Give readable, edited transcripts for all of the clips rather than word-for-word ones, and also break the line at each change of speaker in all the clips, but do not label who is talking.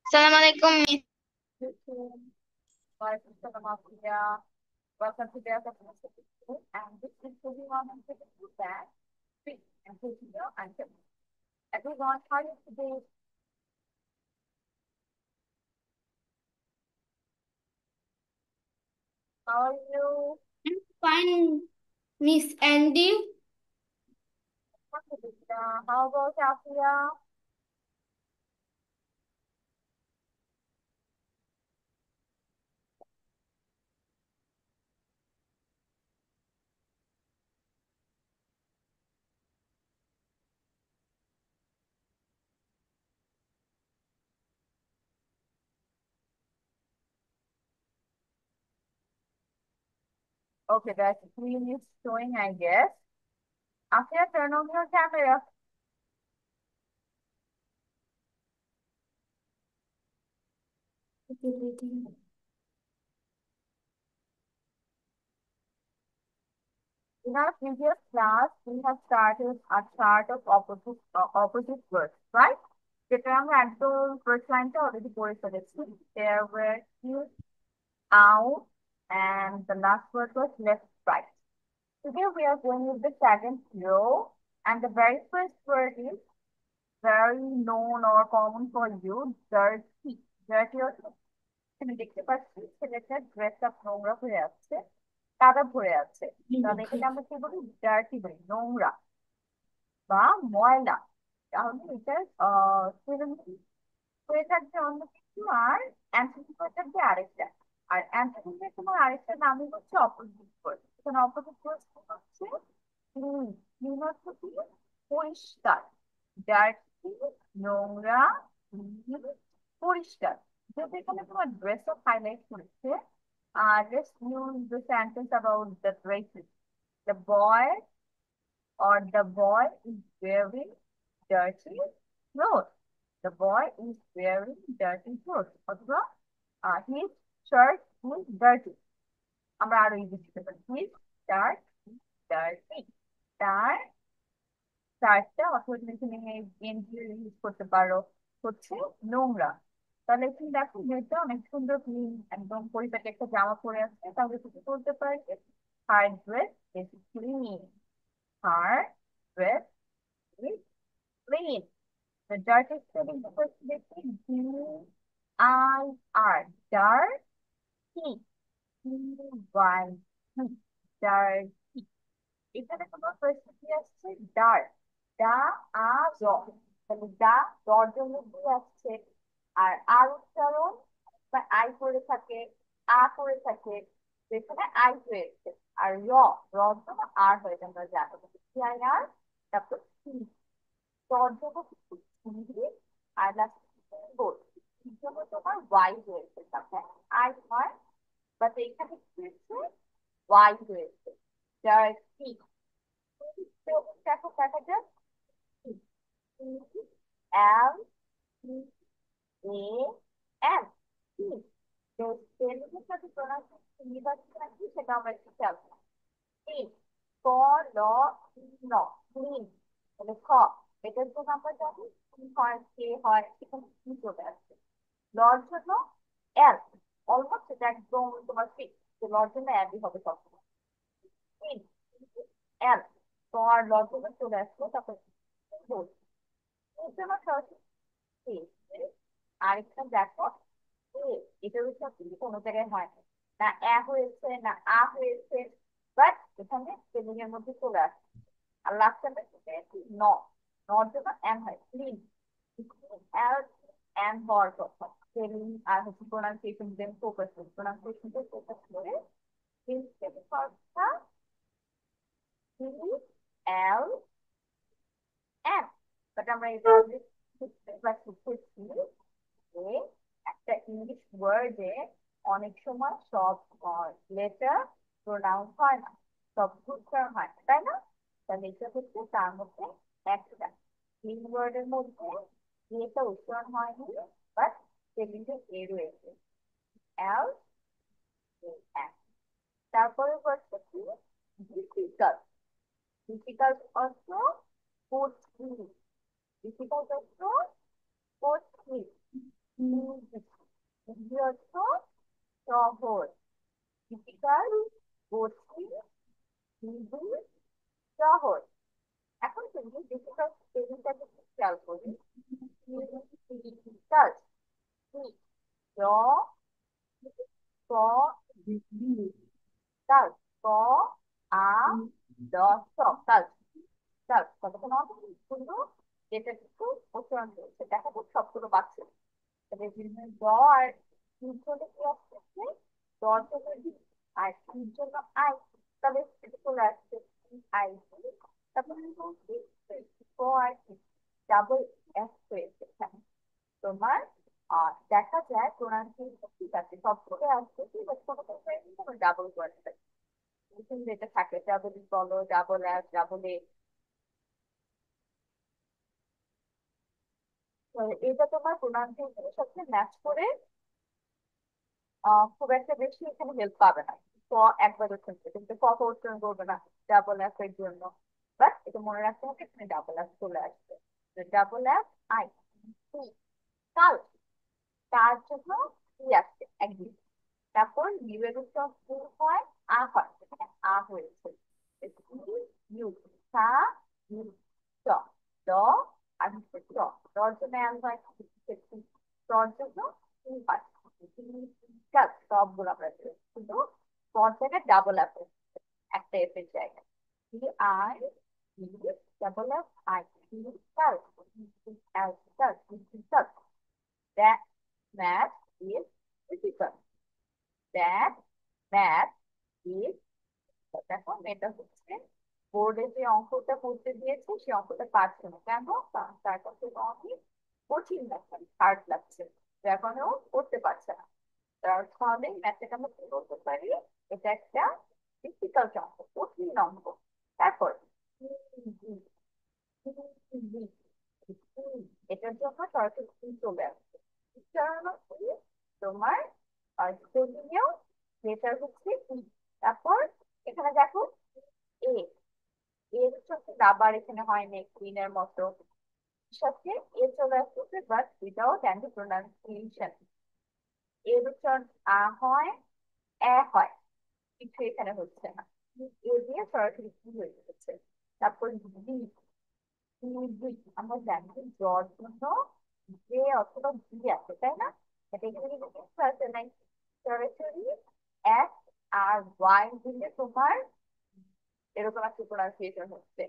Salam alaikum, Miss.
Waalaikumsalam, Afia. Welcome to the School. And this is the one and two that speak and teaching you and everyone. How are you today? How are you?
Fine, Miss Andy.
How about Afia? Okay, that screen is showing, I guess. Afia, turn on your camera.
Okay, waiting.
In our previous class, we have started a chart of opposite words, right? যেটা আমরা একদম first line টা already পড়ে ফেলেছি. There were two out, and the last word was left, right. Today we are going with the second row, and the very first word is very known or common for you, dirty. Dirty or তুমি দেখতে পাচ্ছি ছেলেটার dress up নোংরা হয়ে আছে, কাদা ভরে আছে, তাহলে এটাকে আমরা কি বলি? ডার্টি বলি, নোংরা বা ময়লা। তাহলে এটার হয়ে থাকবে অন্য কিছু, আর অ্যান্থোনিম হয়ে থাকবে আরেকটা। আর অ্যান্থোনিমের তোমার আরেকটা নামই হচ্ছে অপোজিট ওয়ার্ড। এখানে অপোজিট ওয়ার্ড হচ্ছে ক্লিন। ক্লিন অর্থ কি? পরিষ্কার। ডার্টি, নোংরা, ক্লিন, পরিষ্কার। যেহেতু এখানে তোমার ড্রেস অফ হাইলাইট করেছে, let's use the sentence about the dresses. The boy the boy is wearing dirty clothes. The boy is wearing dirty clothes. অথবা his shirt is dirty. আমরা আরো ইজি দিতে পারি, his shirt is dirty. তার শার্টটা, অথবা তুমি এখানে গেঞ্জি ইউজ করতে পারো, হচ্ছে নোংরা। তাহলে এখানে দেখো মেয়েটা অনেক সুন্দর ক্লিন, একদম পরিপাটি একটা জামা পরে আছে, তাহলে তুমি বলতে পারি her dress is clean. Her dress is clean. The dirt is spelling the first letter D-I-R. Dirty. D-Y-T. Dirty. এখানে তোমার ফার্স্ট কি আসছে? ডার। ডা, আ, র। তাহলে ডা, ডর জন্য কি আসছে? আর উচ্চারণ বা আই করে থাকে, আ করে থাকে, যেখানে আই হয়েছে। আর র জন্য আর হয়ে যায়, আমরা জানো। সি আই আর, তারপর সি। তর্জমা কিন্তু হিন্দি, আর লাস্ট বোল। জন্য তোমার ওয়াই হয়েছে, তারপরে আই হয়, বাট এখানে কি হয়েছে? ওয়াই হয়েছে। যার কি দেখো, দেখা যাক এল এ এম কি, তো তেলুগুর সাথে প্রোনাউন্সিয়েশন নির্বাচন রাখি, সেটা আমরা একটু খেয়াল করি। ক্লিন, ক, ল, ন, ক্লিন। তাহলে খ, এটার জন্য আমরা জানি কি হয়, কে হয়, সেখানে কি চলে আসছে। লর জন্য এল, অলমোস্ট এটা একদম তোমার ফিক্স যে লর জন্য এলই হবে সবসময়। ক্লিন, এল, তো আর লর জন্য চলে আসলো, তারপর বল। এর জন্য সরাসরি আরেকটা দেখো, এ, এটা হচ্ছে কোনো জায়গায় হয় না, না এ হয়েছে না আ হয়েছে, বাট এখানে স্পেলিং এর মধ্যে চলে আসছে। আর লাস্টে ন, নর জন্য এম হয়, ক্লিন। এল এম হওয়ার কথা, স্পেলিং আর হচ্ছে প্রোনাউন্সিয়েশন দেন ফোকাস করি, প্রোনাউন্সিয়েশনকে ফোকাস করে সি এল এম। বাট আমরা এটা শিখেছি যে একটা ইংলিশ ওয়ার্ডে অনেক সময় সব লেটার প্রোনাউন্স হয় না, সব উচ্চারণ হয় না, তাই না? তাহলে এটা হচ্ছে তার মধ্যে একটা তিন ওয়ার্ডের মধ্যে যেটা উচ্চারণ হয়নি, বাট স্পেলিংটা এ রয়েছে, এল এ এম। তারপরে হচ্ছে কি? ডিফিকাল্ট। ডিফিকাল্ট অর্থ কঠিন। ডিফিকাল্ট অর্থ কঠিন। ইজি অর্থ সহজ, ডিফিকাল্ট কঠিন, ইজি সহজ। এখন তুমি ডিফিকাল্ট স্পেলিংটাকে খেয়াল করি। ডিফিকাল্ট, ড ক কাল, ক আ দ স কাল, কাল কতক্ষণ কিন্তু যেটা একটু উচ্চারণ হয়েছে দেখা যাচ্ছে সবগুলো পাচ্ছে। তবে ড আর ইর জন্য কি আসছে, ড জন্য ডি আর ইর জন্য আই, তবে এটা চলে আসছে আই, তারপরে ক আর ডাবল এস হয়েছে এখানে। তোমার দেখা যায় প্রোনাউন্সিয়েশন ঠিক আছে সবগুলো আসছে, ঠিক আছে কোনো কোনো ডাবল করে যেটা থাকে ডাবল বলো, ডাবল এস, ডাবল এ, এটা তোমার প্রোনাউন্সিয়েশনের সাথে ম্যাচ করে খুব একটা বেশি এখানে হেল্প পাবে না। ক একবার উচ্চারণ কিন্তু ক ক উচ্চারণ করবে না ডাবল এস এর জন্য। বাট এটা মনে রাখতে হবে এখানে ডাবল এস চলে আসবে, ডাবল এস আই। কাল, তার জন্য কি আসছে একদিন, তারপর ইউ এর উচ্চারণ কি হয়, আ হয়, এখানে আ হয়েছে। ইউ, সা, ইউ, চ, ড আর হচ্ছে চ, ডর জন্য অ্যাল হয়, ডর জন্য ই হয়। কাল সবগুলো আমরা পেয়েছি। কিন্তু পর জায়গায় ডাবল অ্যাপেল, একটা এফ এর জায়গায় D I double F I, কাল, এল কাল, কাল। That math is difficult. That math is, দেখো এটা হচ্ছে বোর্ডে যে অঙ্কটা করতে দিয়েছে সেই অঙ্কটা পারছে না কেন, কারণ তার কাছে অনেক কঠিন লাগছে, হার্ড লাগছে, যার কারণে ও করতে পারছে না। তার ফলে ম্যাথটাকে আমরা কি বলতে পারি, এটা একটা ডিফিকাল্ট অঙ্ক, কঠিন অঙ্ক। তারপর এটার জন্য সরাসরি চলে আসছে উচ্চারণ হচ্ছে তোমার স্পেলিংয়েও লেটার হচ্ছে ই। তারপর এখানে দেখো এ, এর সাথে রাবার এখানে হয়নি কুইনের মতো, সাথে এ চলে আসছে বাট উইদাউট এনি প্রোনাউন্সিয়েশন। এর উচ্চারণ আ হয়, এ হয়, কিছু এখানে হচ্ছে না, এ দিয়ে সরাসরি কি হয়ে যাচ্ছে। তারপর বি, আমরা জানি জ্বর জন্য যে অথবা ভি আছে তাই না, এটা এখানে কিন্তু কিছু আছে নাই, সরাসরি এস আর ওয়াই দিলে তোমার এরকম একটা প্রোনাউন্সিয়েশন হচ্ছে।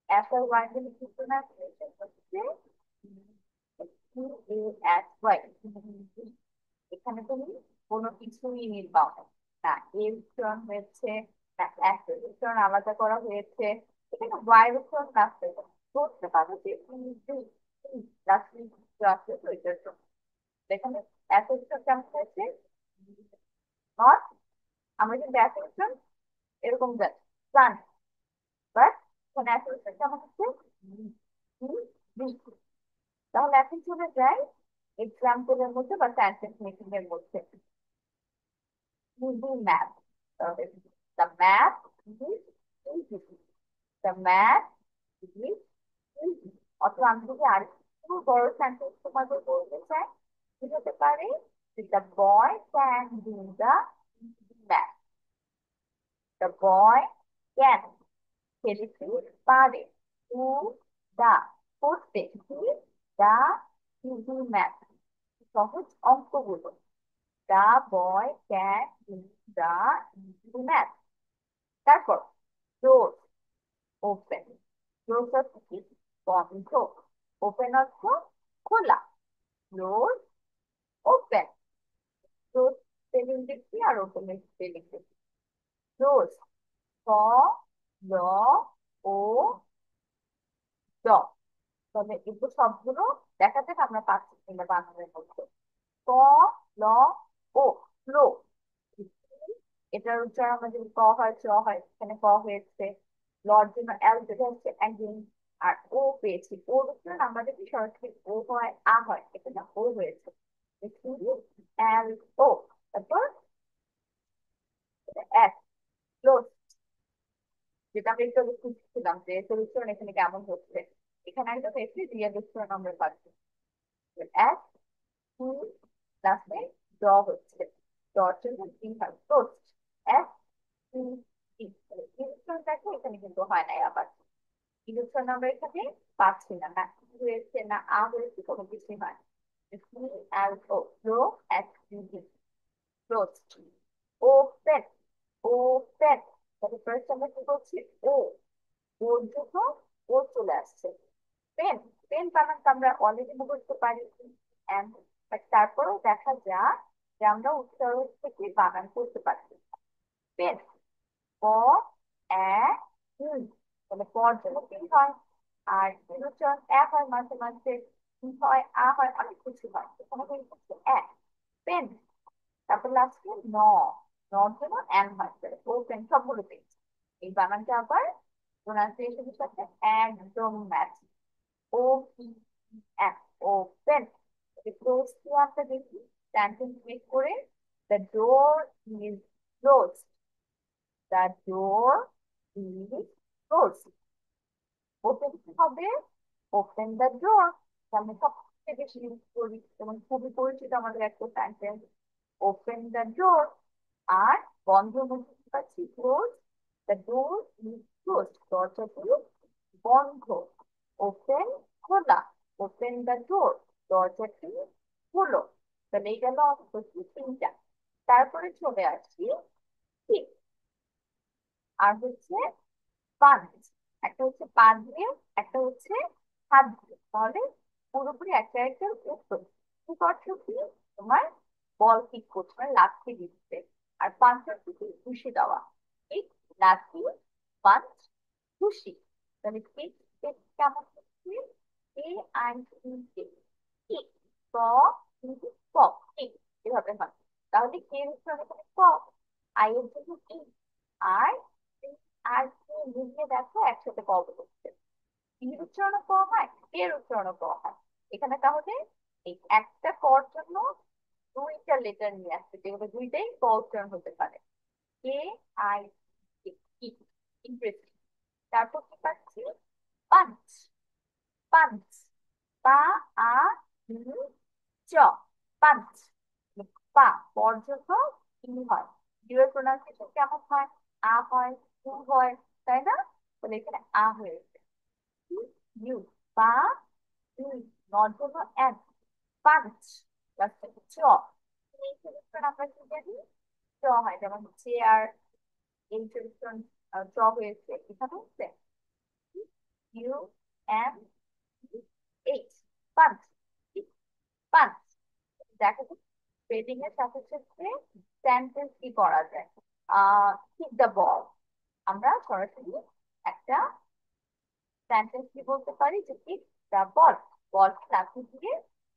এস আর ওয়াই দিলে কি প্রোনাউন্সিয়েশন হচ্ছে, এস ওয়াই। এখানে তুমি কোনো কিছুই মিল পাও না, না এর উচ্চারণ হয়েছে না এস এর উচ্চারণ আলাদা করা হয়েছে, এখানে ওয়াই এর উচ্চারণ না ধরতে পারো যে ওইটার জন্য এখানে এস এর উচ্চারণ কেমন হয়েছে, নট, আমরা কিন্তু এস এর উচ্চারণ এরকম জানি, বাট এখানে এস এর উচ্চারণ কেমন হচ্ছে, তাহলে এখন চলে যাই এক্সাম্পলের মধ্যে বা সেন্টেন্স মেকিং এর মধ্যে। Easy math. The math is easy. The math is easy. অথবা আমি যদি আরেকটু বড় সেন্টেন্স তোমাদের বলতে চাই, কি হতে পারে, the boy can do the math. The boy can, ছেলেটি পারে, do the, করতে, কি, the easy math, সহজ অঙ্কগুলো। The boy can do the easy math. তারপর ডোর, ওপেন, ক্লোজ অর্থ কি, বন্ধ, ওপেন অর্থ খোলা, ক্লোজ, ওপেন, ক্লোজ স্পেলিং দেখি আর ওপেনের স্পেলিং দেখি। ক্লোজ, ক ল ও দ, তবে এগুলো সবগুলো দেখা যাক আমরা পাচ্ছি কিনা বাংলার মধ্যে। ক ল ও, লো, এটার উচ্চারণ আমাদের ক হয় চ হয়, এখানে ক হয়েছে, লর জন্য এল যেটা হচ্ছে একদিন, আর ও পেয়েছি, ওর উচ্চারণ আমাদের কি সরাসরি ও হয় আ হয়, এখানে ও হয়েছে, এল ও, তারপর এস, ক্লোজ, যেটা আমরা একটু খুঁজছিলাম যে এর উচ্চারণ এখানে কেমন হচ্ছে, এখানে একটা হয়েছে দিয়ে উচ্চারণ আমরা পাচ্ছি এস লাস্টে ড হচ্ছে, ডর জন্য টি হয়, টোস্ট। এস টি টি। ইলেকট্রন দেখো এখানে কিন্তু হয় নাই আবার, ইলেকট্রন আমরা এখানে পাচ্ছি না, না ই হয়েছে না আ হয়েছে, কোনো কিছুই হয়। C L O, row, S T D, roast. Open, open, তাহলে ফার্স্ট আমরা কি করছি, ও, ওর জন্য ও চলে আসছে। পেন, পেন বানানটা আমরা অলরেডি মুখস্থ পারি, and but তারপরেও দেখা যাক যে আমরা উচ্চারণ থেকে বানান করতে পারছি। পেন, প, এ, হুম, তাহলে পর জন্য কি হয়, আর এর উচ্চারণ এ হয়, মাঝে মাঝে ই হয়, আ হয়, অনেক কিছু হয়, এখানে হচ্ছে এ, পেন। তারপর লাস্টে ন, নর জন্য এন হয়, তাহলে ওপেন, সবগুলো পেয়েছি। এই বানানটা আবার প্রোনাউন্সিয়েশনের সাথে একদম match. O P N, open. Close দিয়ে আমরা দেখি, সেন্টেন্স মেক করে, the door is close, the door is close. Open কি হবে, ওপেন দ্য ডোর, আমরা সবচেয়ে বেশি ইউজ করি এবং খুবই পরিচিত আমাদের একটা সেন্টেন্স, ওপেন দ্য ডোর। আর বন্ধ মধ্যে কি পাচ্ছি, close, the door is close, দরজাটি বন্ধ। ওপেন, খোলা, ওপেন দ্য ডোর, দরজাটি হলো। তাহলে এই গেল আমাদের তিনটা। তারপরে চলে আসি ঠিক, আর হচ্ছে পাঁচ, একটা হচ্ছে পা দিয়ে, একটা হচ্ছে হাত দিয়ে, তাহলে পুরোপুরি একটা একটা উত্তর। ঠিক অর্থ কি, তোমার বল কিক করছে মানে লাথি দিচ্ছে, আর পাঁচ অর্থ কি, ঘুষি দেওয়া। ঠিক, লাথি, পাঁচ, খুশি। তাহলে কেক, কেক কেমন হচ্ছে, A I C K, cake, ক, কিন্তু ক, কেক, এভাবে হয়। তাহলে কে হচ্ছে এখানে ক, আই এর জন্য কি, আর আর কি মিলিয়ে দেখো একসাথে ক হচ্ছে, এর উচ্চারণ ক হয়, এর উচ্চারণ ক হয়। এখানে তাহলে এই একটা কর জন্য দুইটা লেটার নিয়ে আসছে, যেগুলো দুইটাই ক উচ্চারণ হতে পারে। কে, আই, ইন্টারেস্টিং। তারপর কি পাচ্ছি, পাঞ্চ, পাঞ্চ, পা, আ, উ, চ, পাঞ্চ। পা পর জন্য ই হয়, ইউ এর প্রোনাউন্সিয়েশন কেমন হয়, আ হয়, উ হয়, তাই না? তাহলে এখানে আ হয়েছে, ইউ, পা, ই, নর জন্য এন, পাঞ্চ, লাস্টে চ। এই চরিত্র আমরা কি জানি, চ হয়, যেমন চেয়ার, এই চরিত্র চ হয়েছে, এখানে হচ্ছে U N H, punch, punch. দেখা যাচ্ছে স্পেলিং এর সাথে সাথে সেন্টেন্স কি করা যায়, কিক দ্য বল, আমরা সরাসরি একটা সেন্টেন্স কি বলতে পারি, যে কিক দ্য বল, বল লাথি দিয়ে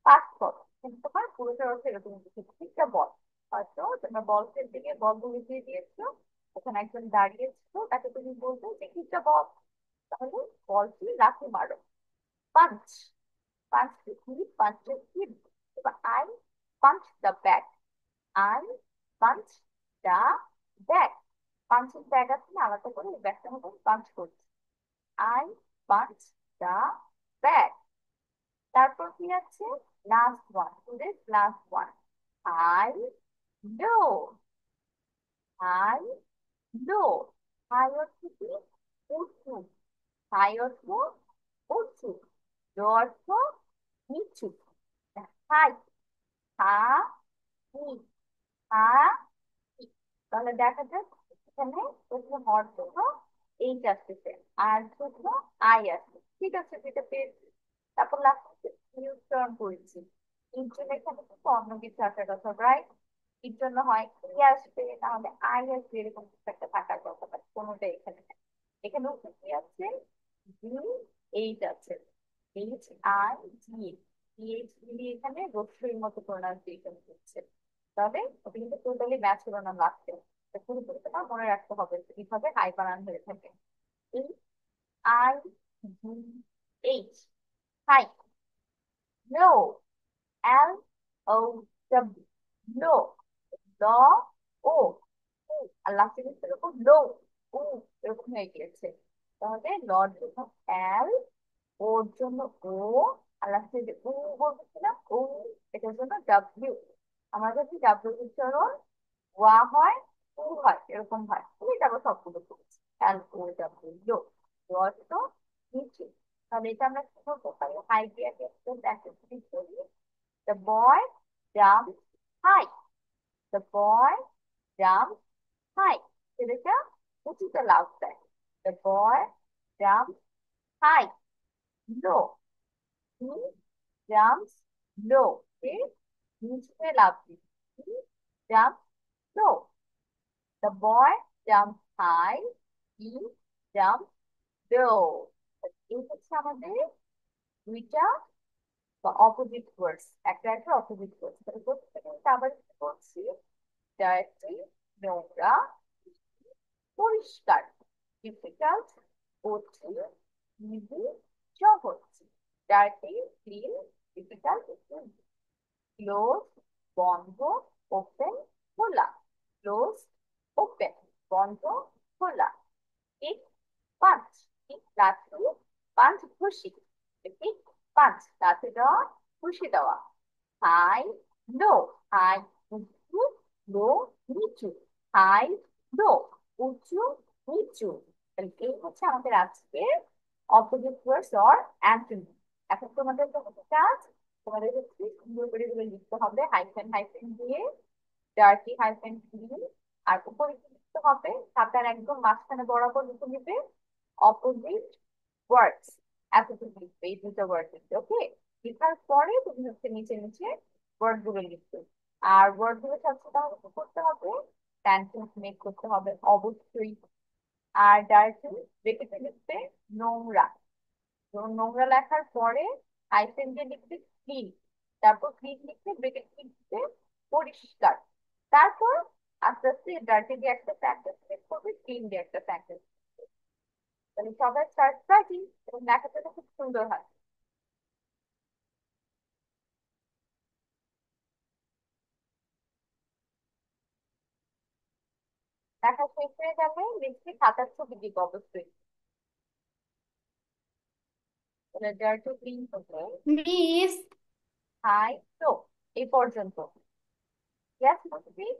পাস করো, কিন্তু তোমার পুরোটা অর্থ এরকম কিছু, কিক দ্য বল। হয়তো তোমরা বলসের দিকে বল গুলো দিয়ে দিয়েছো, ওখানে একজন দাঁড়িয়ে ছিল, তাকে তুমি বলছো যে কিক দ্য বল, তাহলে বলটি লাথি মারো, পাঞ্চ, পাঞ্চ কি, পাঞ্চের কি, I punch the bag, I punch the bag, পাঞ্চের ব্যাগ আছে না, আলাদা করে এই ব্যাগটা মতো পাঞ্চ করছি, আই পাঞ্চ দ্য ব্যাগ। তারপর কি আছে, last one, today's last one, I know, I know. I অর্থ কি, উঁচু, আই অর্থ উঁচু, লো অর্থ নিচু, হাই, হা, ই, হা, ই। তাহলে দেখা যাক এখানে প্রথমে হর জন্য এইচ আসতেছে, আর জন্য আই আসছে, ঠিক আছে, যেটা পেয়েছি। তারপর লাস্টে ইউজ টার্ন করেছি, এর জন্য এখানে কিন্তু অন্য কিছু আসার কথা, রাইট? এর জন্য হয় ই আসবে, তাহলে আই আসবে, এরকম কিছু একটা থাকার কথা, বাট কোনোটাই এখানে নেই। এখানে হচ্ছে কি আছে, জি, এইচ আছে, এইচ আই জি, এইচ মিলিয়ে এখানে রস্যইর মতো প্রোনাউন্সিয়েশন হচ্ছে। তবে ওটা কিন্তু টোটালি ম্যাচ হলো না লাস্টে, পুরোপুরি তোমার মনে রাখতে হবে যে কিভাবে হাই বানান হয়ে থাকে। এই I G H, high, no, L O W, low, L, O, উ, আর লাস্টে কিন্তু এরকম লো, উ, এরকম হয়ে গিয়েছে। তাহলে লর জন্য এল, ওর জন্য ও, আর লাস্টে যে উ বলতেছিলাম ও, এটার জন্য ডাব্লিউ। আমরা যদি ডাব্লিউ উচ্চারণ ওয়া হয়, ও হয়, এরকম হয়। এটা আবার সবগুলো করেছি। এল ও ডাব্লিউ, লো। অর্থ নিচে। তাহলে এটা আমরা কি করতে পারি? হাই দিয়ে একত্রিত করি। The boy jumps high. The boy jumps high. ছেলেটা উঁচুতে লাফ দেয়। The boy jumps high. Low. He jumps low. সে নিচে লাফ দিচ্ছে। He jumps low. The boy jumps high. He jumps low. এই হচ্ছে আমাদের দুইটা অপোজিট ওয়ার্ডস, একটা একটা অপোজিট ওয়ার্ডস। তাহলে প্রত্যেকটা কিন্তু আবার কি করছি? ডার্টি, নোংরা, পরিষ্কার, ডিফিকাল্ট, কঠিন, ইজি, সহজ। ডার্টি, ক্লিন, ডিফিকাল্ট, ক্লোজ, বন্ধ, ওপেন, খোলা। ক্লোজ, ওপেন, বন্ধ, খোলা। কিক, পাঁচ। কিক লাথি, পাঁচ ঘুষি। কিক পাঁচ লাথি দেওয়া, ঘুষি দেওয়া। হাই, লো। হাই উঁচু, লো নিচু। হাই, লো উঁচু, নিচু। তাহলে এই হচ্ছে আমাদের আজকের অপোজিট ওয়ার্ডস অর অ্যান্টোনিম। এখন তোমাদের জন্য কাজ, তোমাদের হচ্ছে সুন্দর করে এগুলো লিখতে হবে হাইফেন হাইফেন দিয়ে, ডার্টি হাইফেন ক্লিন। আর উপরে কি লিখতে হবে? খাতার একদম মাঝখানে বরাবর লিখে নিবে অপোজিট ওয়ার্ডস। এতটুকু লিখবে, এই দুটো ওয়ার্ড লিখবে। ওকে, লেখার পরে তুমি হচ্ছে নিচে নিচে ওয়ার্ড গুলো লিখবে। আর ওয়ার্ড গুলো সাথে তাহলে কি করতে হবে? সেন্টেন্স মেক করতে হবে অবশ্যই। আর ডাইরেক্টলি ব্রেকেটে লিখবে নোংরা। তো নোংরা লেখার পরে হাইফেন দিয়ে লিখবে ক্লিন। তারপর ক্লিন লিখবে, ব্রেকেট লিখবে পরিষ্কার। তারপর আস্তে আস্তে ডার্টি দিয়ে একটা সেন্টেন্স করবে, ক্লিন দিয়ে একটা সেন্টেন্স। তাহলে সবাই স্টার্ট রাইটিং, এবং লেখাটা খুব সুন্দর হয়। লেখা শেষ হয়ে যাবে, লিখছি খাতার ছবি দিব অবশ্যই। তাহলে ডার্টি ক্লিন করবে।
মিস,
হাই, তো এই পর্যন্ত। ইয়েস মুশফিক।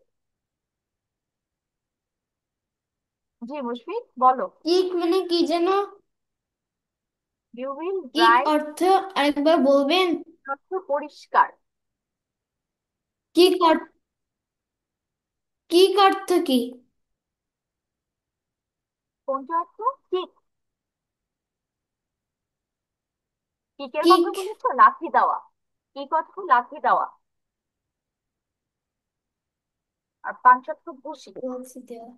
জি মুশফিক, বলো।
কিক মানে কি যেন?
You will
kick
right.
অর্থ আরেকবার বলবেন?
পরিষ্কার।
কিক অর্থ, কিক অর্থ কি?
কোনটা অর্থ? কিক। কিকের কথা
কিক
বলেছো, লাথি দেওয়া। কিক অর্থ লাথি দেওয়া। আর পাঁচ অর্থ ঘুষি।
বলছি দেওয়া।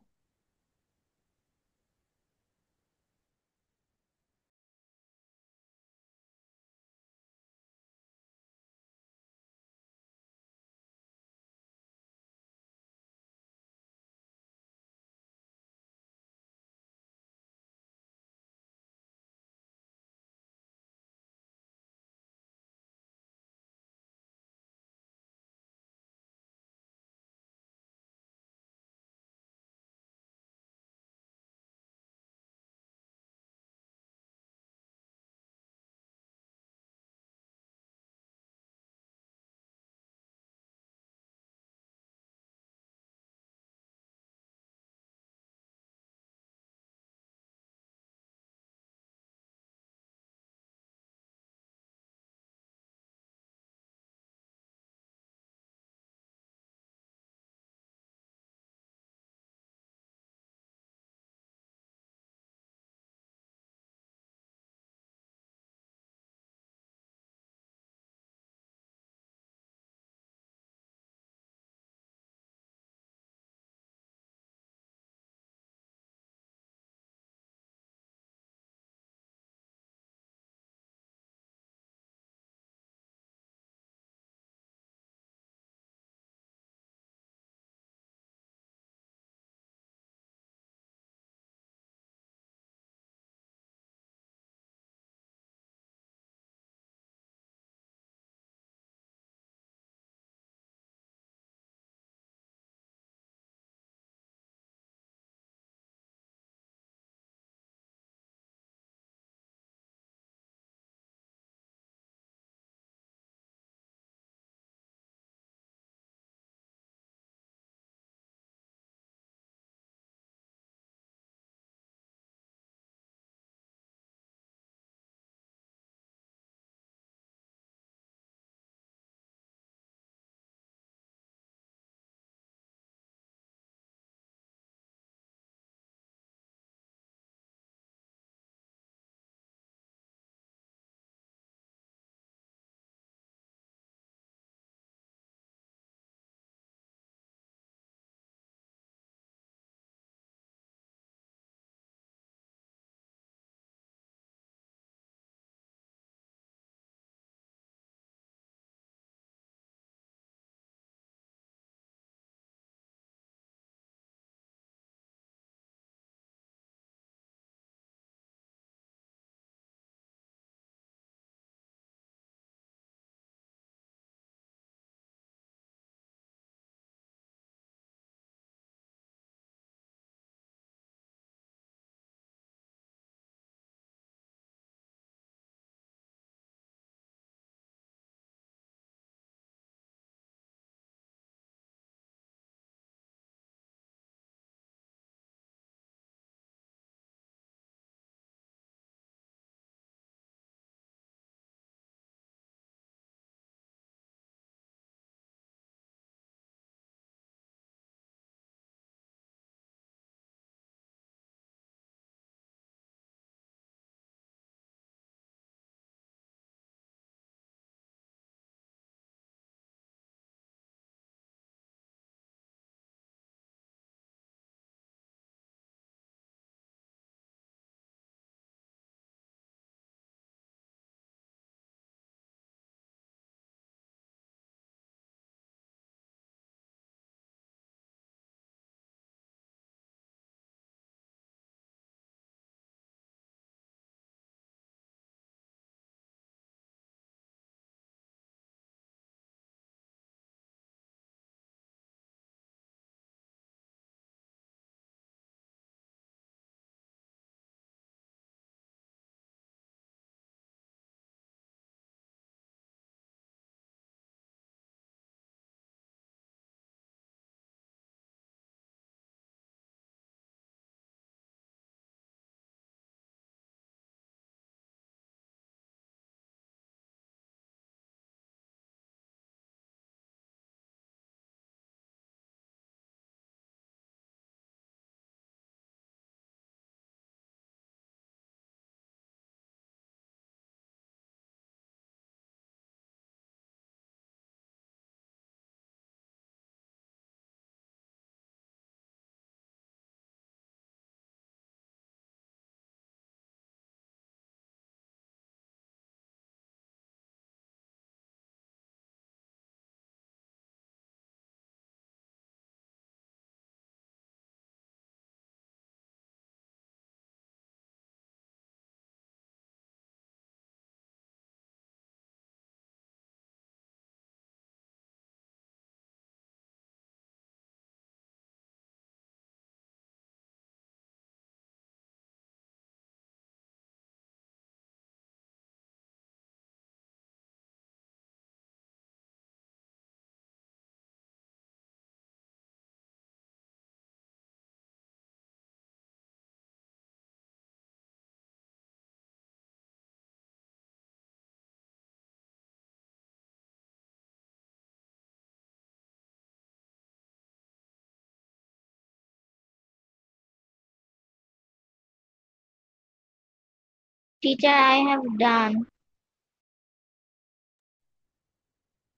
Teacher, I have done.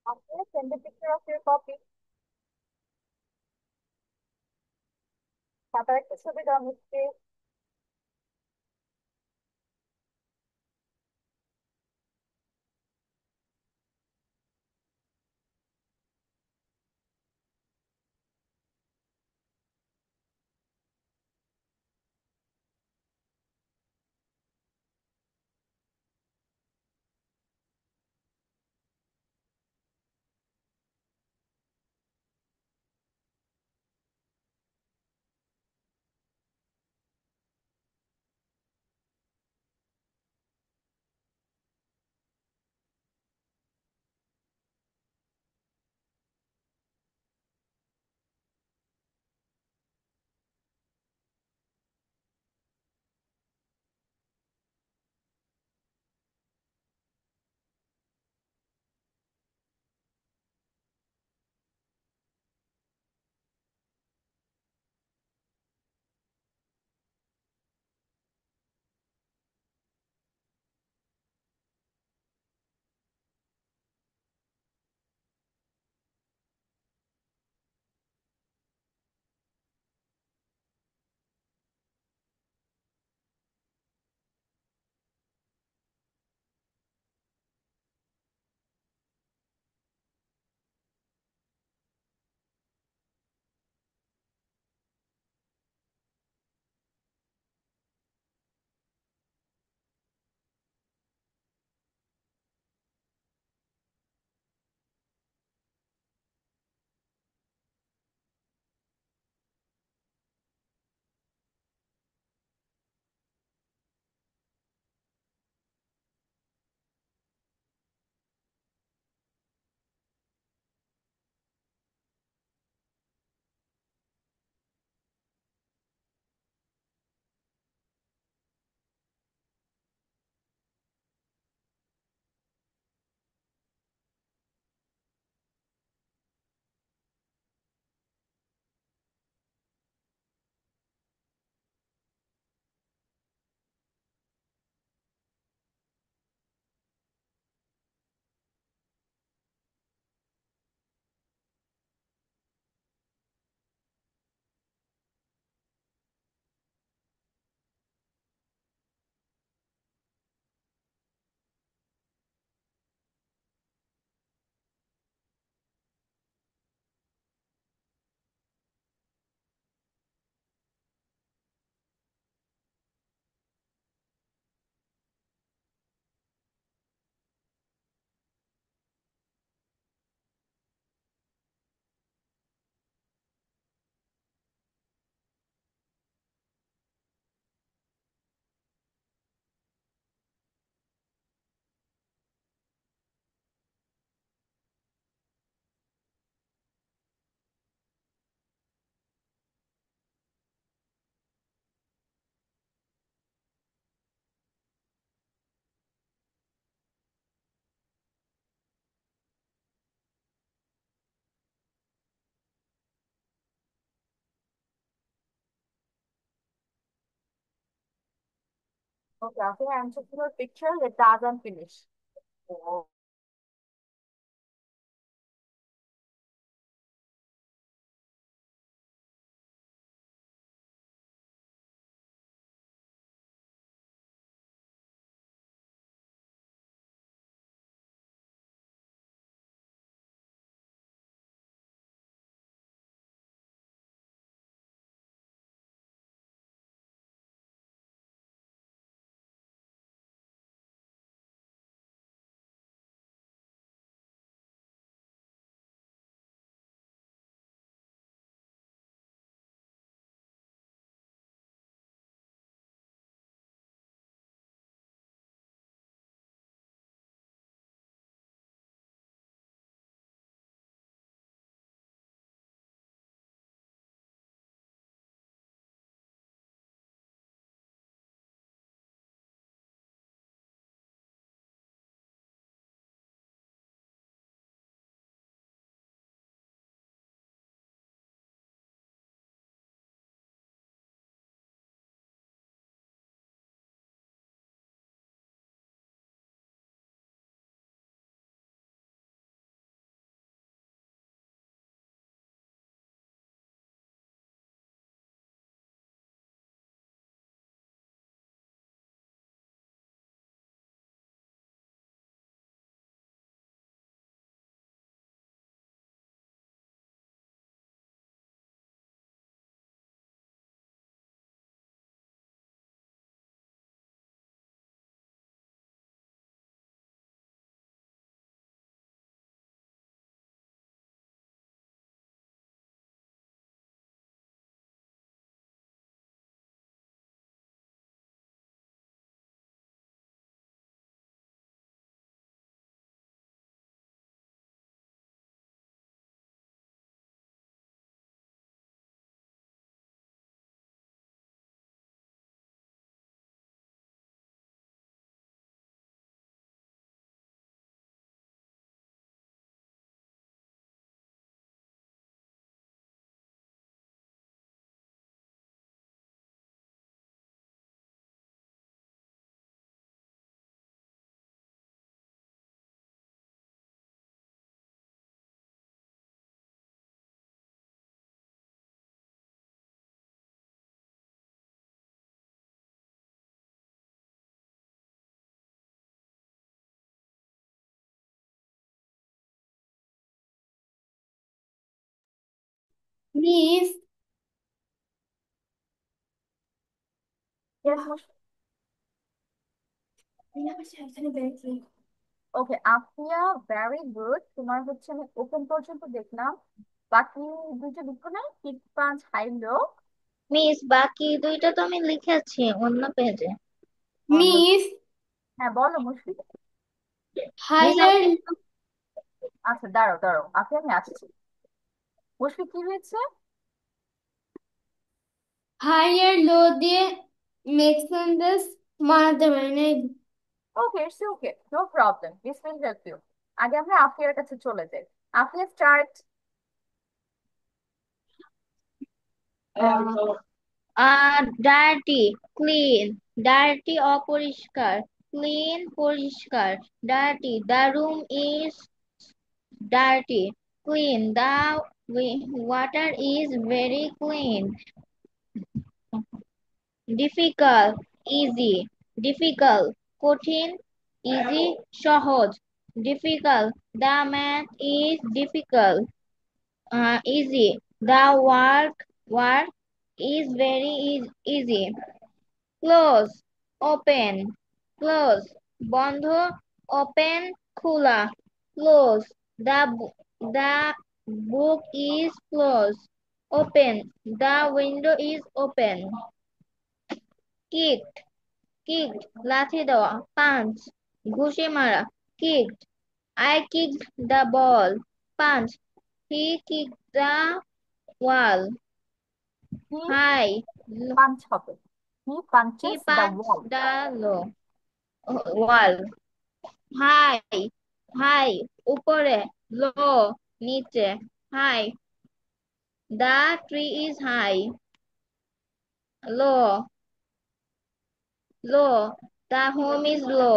Okay, send a picture of your copy. খাতার একটা ছবি দাও মিষ্টি। Okay, after I answer to your picture, let the other one finish.
Miss,
Yes, okay Afia, very good. তোমার হচ্ছে আমি ওপেন পর্যন্ত দেখলাম, বাকি দুইটা লিখো না, kick punch high low.
Miss, বাকি দুইটা তো আমি লিখেছি অন্য পেজে।
অন্য,
Miss,
হ্যাঁ বলো মুশফিক।
মিস
higher,
আপনি
আচ্ছা দাঁড়াও দাঁড়াও আফিয়া, আমি আসছি। মুশফিক কি হয়েছে?
higher low দিয়ে make sentence বানাতে পারি না।
Okay, it's okay, no problem, this will help you. আগে আমরা আফিয়ার কাছে চলে যাই। Afia start.
Dirty, clean. Dirty অপরিষ্কার, ক্লিন পরিষ্কার। Dirty, the room is dirty, clean. The water is very clean. Difficult, easy. Difficult, কঠিন। ইজি, সহজ। Difficult, the math is difficult. Easy, the work is very easy. Close, open. Close, বন্ধ। Open, খোলা। Close, the the book is close. Open, the window is open. Kick, kicked, লাথি দেওয়া। Punch, ঘুষি মারা। Kicked, I kicked the ball. Punch, he kicked the wall.
He
high,
punch হবে, he
he
punches the
punch
wall.
The wall. High, high, উপরে। Low, নিচে। High, the tree is high. Low, low, the home is low.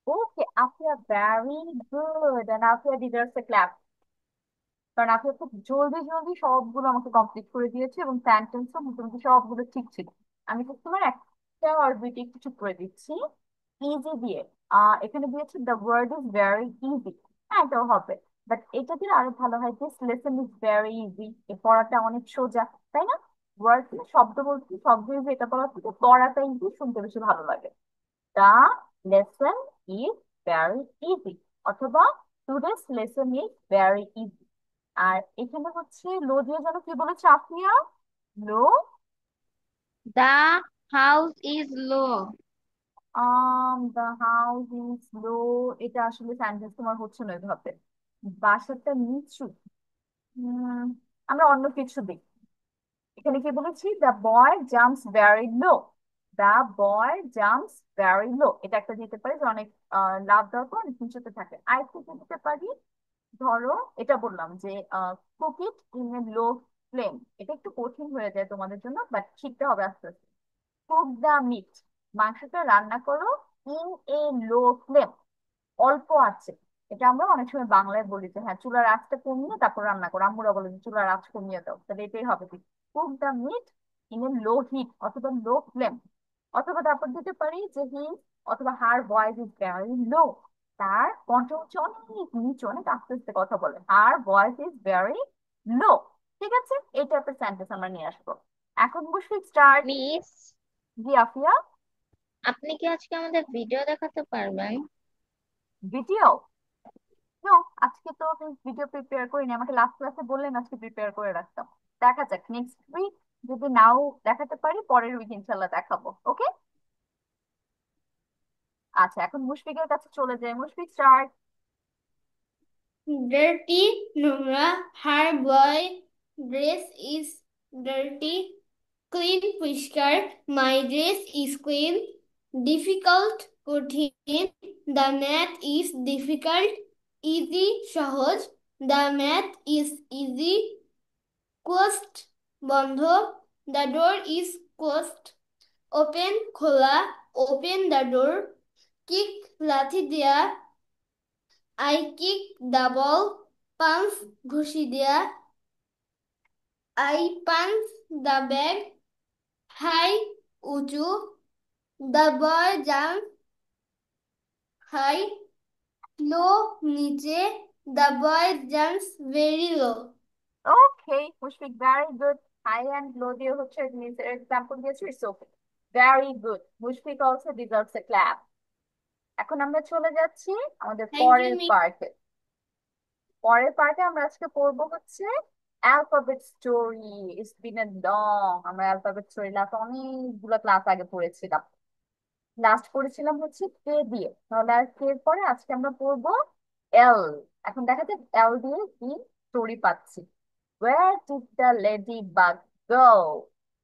Okay Afia, very good, and Afia deserves a clap, কারণ আপনি খুব জলদি জলদি সবগুলো আমাকে কমপ্লিট করে দিয়েছে এবং সেন্টেন্সও মোটামুটি সবগুলো ঠিক ছিল। আমি তো তোমার একটা আর দুইটা একটু ঠিক করে দিচ্ছি। ইজি দিয়ে এখানে দিয়েছে the word is very easy. হ্যাঁ এটাও হবে, বাট এটা দিলে আরো ভালো হয়, this lesson is very easy. এই পড়াটা অনেক সোজা, তাই না? ওয়ার্ড শব্দ বলছি, শব্দ ইজ এটা বলার থেকে পড়াটা ইজি শুনতে বেশি ভালো লাগে। The lesson is very easy, অথবা today's lesson is very easy. আর এখানে হচ্ছে লো দিয়ে যেন কি বলেছে Afia? Low,
the house is low.
The house is low. এটা আসলে সেন্টেন্স তোমার হচ্ছে না এভাবে, বাসাটা নিচু। উম, আমরা অন্য কিছু দিই। এখানে কি বলেছি? The boy jumps very low. The boy jumps very low, এটা একটা দিতে পারি যে অনেক লাভ দেওয়ার পর অনেক নিচুতে থাকে। আর থেকে দিতে পারি, ধরো এটা বললাম যে cook it in a low flame. এটা একটু কঠিন হয়ে যায় তোমাদের জন্য, বাট শিখতে হবে আস্তে আস্তে। কুক দা মিট, মাংসটা রান্না করো ইন এ লো ফ্লেম, অল্প আছে। এটা আমরা অনেক সময় বাংলায় বলি যে হ্যাঁ চুলার আঁচটা কমিয়ে তারপর রান্না করো, আম্মুরা বলে যে চুলার আঁচ কমিয়ে দাও, তাহলে এটাই হবে কি, cook the meat in a low heat অথবা লো ফ্লেম। অথবা তারপর দিতে পারি যে হি অথবা her voice is very low, তার কণ্ঠ হচ্ছে অনেক নিচু, অনেক আস্তে আস্তে কথা বলে, her voice is very low. ঠিক আছে, এই টাইপের সেন্টেন্স আমরা নিয়ে আসবো। এখন বসে স্টার্ট।
মিস,
জি আফিয়া।
আপনি কি আজকে আমাদের ভিডিও দেখাতে পারবেন?
ভিডিও? নো, আজকে তো ভিডিও প্রিপেয়ার করিনি, আমাকে লাস্ট ক্লাসে বললেন আজকে প্রিপেয়ার করে রাখতাম। দেখা যাক নেক্সট উইক, যদি নাও দেখাতে পারি পরের উইক ইনশাল্লাহ দেখাবো। ওকে, আচ্ছা এখন মুশফিকের কাছে চলে যাই। মুশফিক স্টার্ট।
Dirty, নোংরা। Her boy dress is dirty. Clean, পরিষ্কার। My dress is clean. Difficult, কঠিন। The math is difficult. Easy, সহজ। The math is easy. Closed, বন্ধ। The door is closed. Open, খোলা। Open the door. Kick, লাথি দেয়া। I kick the ball. Punch, ঘুষি দেয়া। I punch the bag. High, উঁচু। The boy jumps high. Low, নিচে। The boy jumps very low.
Okay Mushfiq, very good. High and low দিয়ে হচ্ছে নিজের এক্সাম্পল দিয়েছি, it's okay, very good. Mushfiq also deserves a clap. এখন আমরা চলে যাচ্ছি আমাদের
Thank you,
পরের
Miss.
পার্টে। পরের পার্টে আমরা আজকে পড়বো হচ্ছে alphabet story. It's been a long, আমরা অ্যালফাবেট স্টোরি লাস্ট অনেকগুলো ক্লাস আগে পড়েছিলাম। লাস্ট পড়েছিলাম হচ্ছে কে দিয়ে, তাহলে আর কে এর পরে আজকে আমরা পড়বো এল। এখন দেখা যাক এল দিয়ে কি স্টোরি পাচ্ছি। Where did the ladybug go?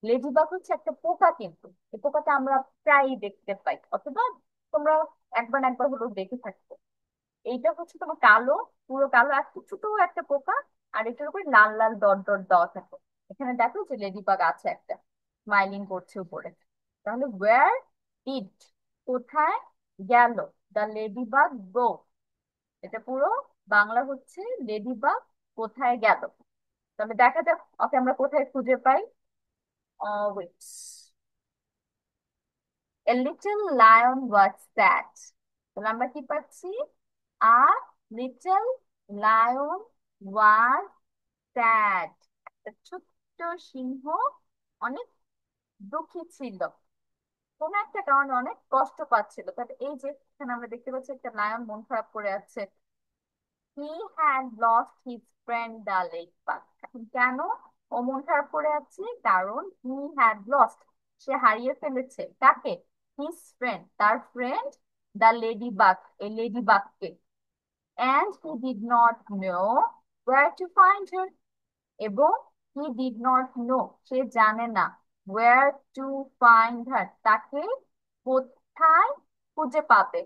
Ladybug হচ্ছে একটা পোকা, কিন্তু এই পোকাটা আমরা প্রায়ই দেখতে পাই, অথবা তোমরা একবার না একবার হলেও দেখে থাকবে। এইটা হচ্ছে তোমার কালো, পুরো কালো একটা ছোট একটা পোকা, আর এটার উপরে লাল লাল ডট ডট দেওয়া থাকে। এখানে দেখো যে লেডিবাগ আছে একটা, স্মাইলিং করছে উপরে। তাহলে ওয়ার ডিড, কোথায় গেল, দ্য লেডিবাগ গো, এটা পুরো বাংলা হচ্ছে লেডিবাগ কোথায় গেল। তাহলে দেখা যাক ওকে আমরা কোথায় খুঁজে পাই। Wait, A little lion was sad. তাহলে আমরা কি পাচ্ছি? A little lion was sad. একটা ছোট্ট সিংহ অনেক দুঃখী ছিল, কোন একটা কারণে অনেক কষ্ট পাচ্ছিল। তাহলে এই যে এখানে আমরা দেখতে পাচ্ছি একটা লায়ন মন খারাপ করে আছে। He had lost his friend the ladybug. এখন কেন ও মন খারাপ করে আছে? কারণ he had lost, সে হারিয়ে ফেলেছে কাকে? His friend, তার ফ্রেন্ড, the ladybug, এই লেডিবাগকে। And he did not know where to find her. এবং he did not know, সে জানে না, where to find her, তাকে কোথায় খুঁজে পাবে।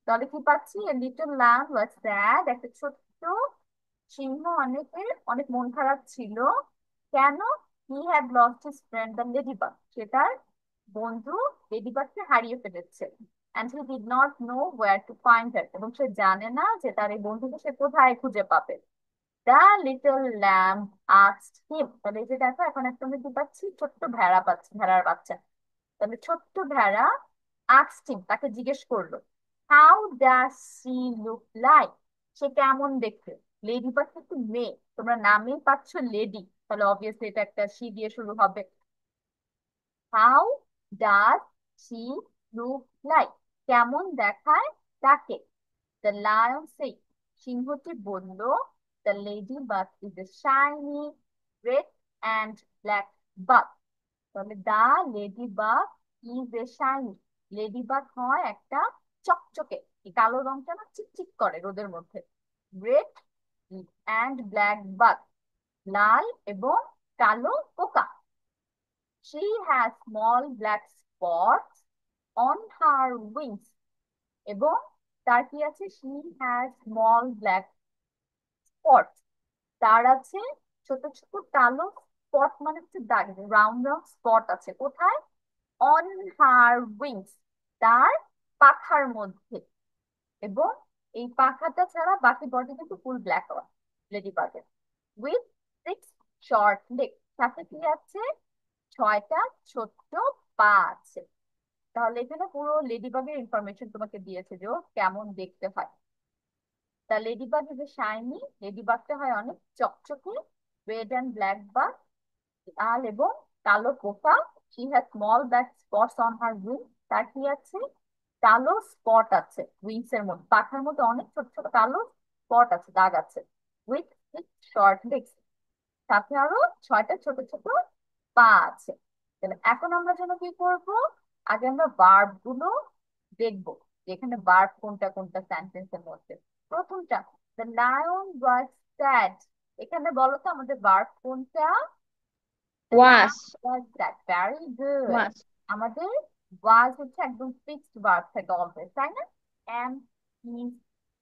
তাহলে কি পাচ্ছি? A little lamb was sad, একটা ছোট্ট সিংহ অনেক মন খারাপ ছিল। কেন? He had lost his friend the ladybug, সে তার বন্ধু লেডিবাগকে হারিয়ে ফেলেছে। And he did not know where to find her, এবং সে জানে না যে তার এই বন্ধুকে সে কোথায় খুঁজে পাবে। The little lamb asked him, তাহলে এই যে দেখো এখন একটা আমরা কি পাচ্ছি? ছোট্ট ভেড়া পাচ্ছি, ভেড়ার বাচ্চা। তাহলে ছোট্ট ভেড়া asked him, তাকে জিজ্ঞেস করলো, how does she look like, সে কেমন দেখতে। লেডি বাট কিন্তু মেয়ে, তোমরা নামেই পাচ্ছ লেডি, তাহলে অবভিয়াসলি এটা একটা সি দিয়ে শুরু হবে। how does she look like, কেমন দেখায় তাকে। the lion said, সিংহটি বলল, the ladybug is a shiny red and black bug. তাহলে the ladybug is a shiny, ladybug হয় একটা চকচকে, এই কালো রংটা না চিকচিক করে রোদের মধ্যে। রেড অ্যান্ড ব্ল্যাক বাগ, লাল এবং কালো পোকা। She has small black spots on her wings, এবং তার কি আছে? She has small black spots, তার আছে ছোট ছোট কালো স্পট, মানে হচ্ছে দাগ, রাউন্ড রাউন্ড স্পট আছে কোথায়? অন হার উইংস, তার পাখার মধ্যে। এবং এই পাখাটা ছাড়া বাকি বডি কিন্তু ফুল ব্ল্যাক লেডি বাগের। উইথ 6 শর্ট লেগ, সাথে কি আছে? 6টা ছোট্ট পা আছে। তাহলে এখানে পুরো লেডি বাগের ইনফরমেশন তোমাকে দিয়েছে যে ও কেমন দেখতে হয়। তা লেডি বাগ ইজ শাইনি, লেডি বাগটা হয় অনেক চকচকে। রেড অ্যান্ড ব্ল্যাক বাগ, লাল এবং কালো পোকা। She has small black spots on her wing, তার কি আছে? কালো স্পট আছে উইংস এর মধ্যে, পাখার মধ্যে অনেক ছোট ছোট কালো স্পট আছে, দাগ আছে। উইথ শর্ট লেগস, সাথে আরো 6টা ছোট ছোট পা আছে। তাহলে এখন আমরা যেন কি করব? আগে আমরা ভার্ব গুলো দেখবো, যে এখানে ভার্ব কোনটা কোনটা সেন্টেন্সের মধ্যে। প্রথমটা, দ্য লায়ন ওয়াজ স্যাড, এখানে বলো তো আমাদের ভার্ব কোনটা? The
was
last was that. Very good.
was
আমাদের was হচ্ছে একদম ফিক্সড ভার্ব থাকে অলওয়েজ, তাই না? am, is,